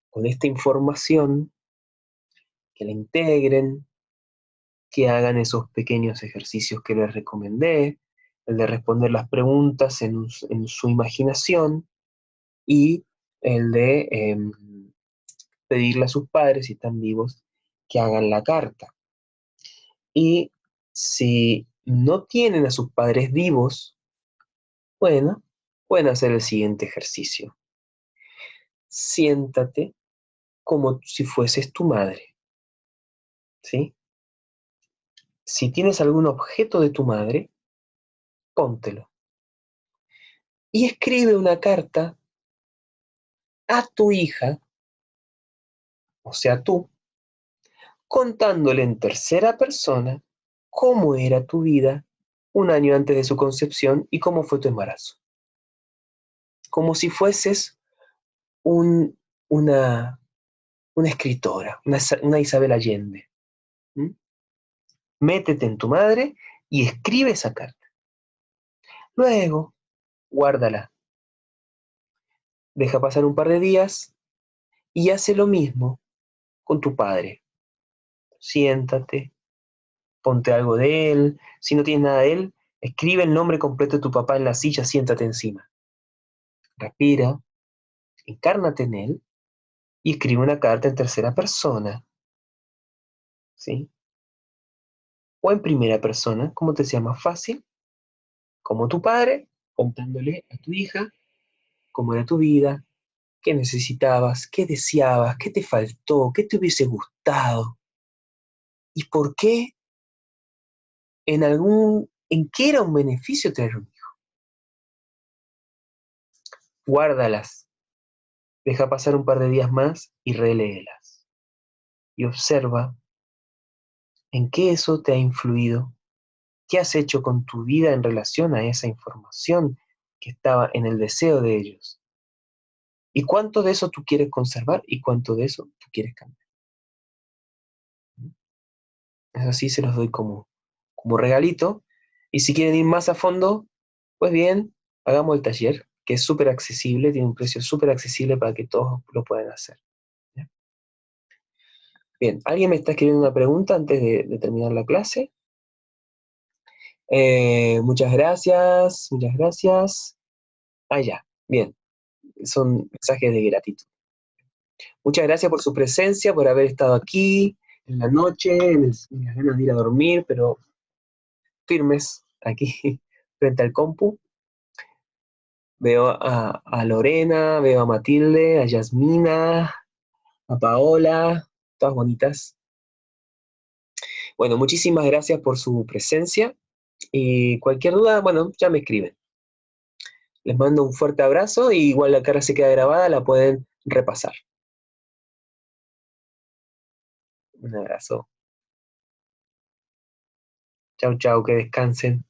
con esta información, que la integren, que hagan esos pequeños ejercicios que les recomendé, el de responder las preguntas en su imaginación y el de pedirle a sus padres, si están vivos, que hagan la carta. Y si no tienen a sus padres vivos, bueno, pueden hacer el siguiente ejercicio. Siéntate como si fueses tu madre, ¿sí? Si tienes algún objeto de tu madre, póntelo. Y escribe una carta a tu hija, o sea, tú, contándole en tercera persona cómo era tu vida un año antes de su concepción y cómo fue tu embarazo. Como si fueses un, una, una escritora, una Isabel Allende. ¿Mm? Métete en tu madre y escribe esa carta. Luego, guárdala. Deja pasar un par de días y hace lo mismo con tu padre. Siéntate, ponte algo de él. Si no tienes nada de él, escribe el nombre completo de tu papá en la silla, siéntate encima. Respira, encárnate en él y escribe una carta en tercera persona, ¿sí? O en primera persona, como te sea más fácil, como tu padre, contándole a tu hija cómo era tu vida, qué necesitabas, qué deseabas, qué te faltó, qué te hubiese gustado y por qué en qué era un beneficio tener un hijo. Guárdalas, deja pasar un par de días más y reléelas. Y observa en qué eso te ha influido, qué has hecho con tu vida en relación a esa información que estaba en el deseo de ellos. Y cuánto de eso tú quieres conservar y cuánto de eso tú quieres cambiar. Eso sí se los doy como regalito. Y si quieren ir más a fondo, pues bien, hagamos el taller, que es súper accesible, tiene un precio súper accesible para que todos lo puedan hacer. ¿Ya? Bien, ¿alguien me está escribiendo una pregunta antes de terminar la clase? Muchas gracias, muchas gracias. Ah, ya, bien, son mensajes de gratitud. Muchas gracias por su presencia, por haber estado aquí en la noche, en las ganas de ir a dormir, pero firmes aquí frente al compu. Veo a Lorena, veo a Matilde, a Yasmina, a Paola, todas bonitas. Bueno, muchísimas gracias por su presencia y cualquier duda, bueno, ya me escriben. Les mando un fuerte abrazo y igual la cara se queda grabada, la pueden repasar. Un abrazo. Chau, chau, que descansen.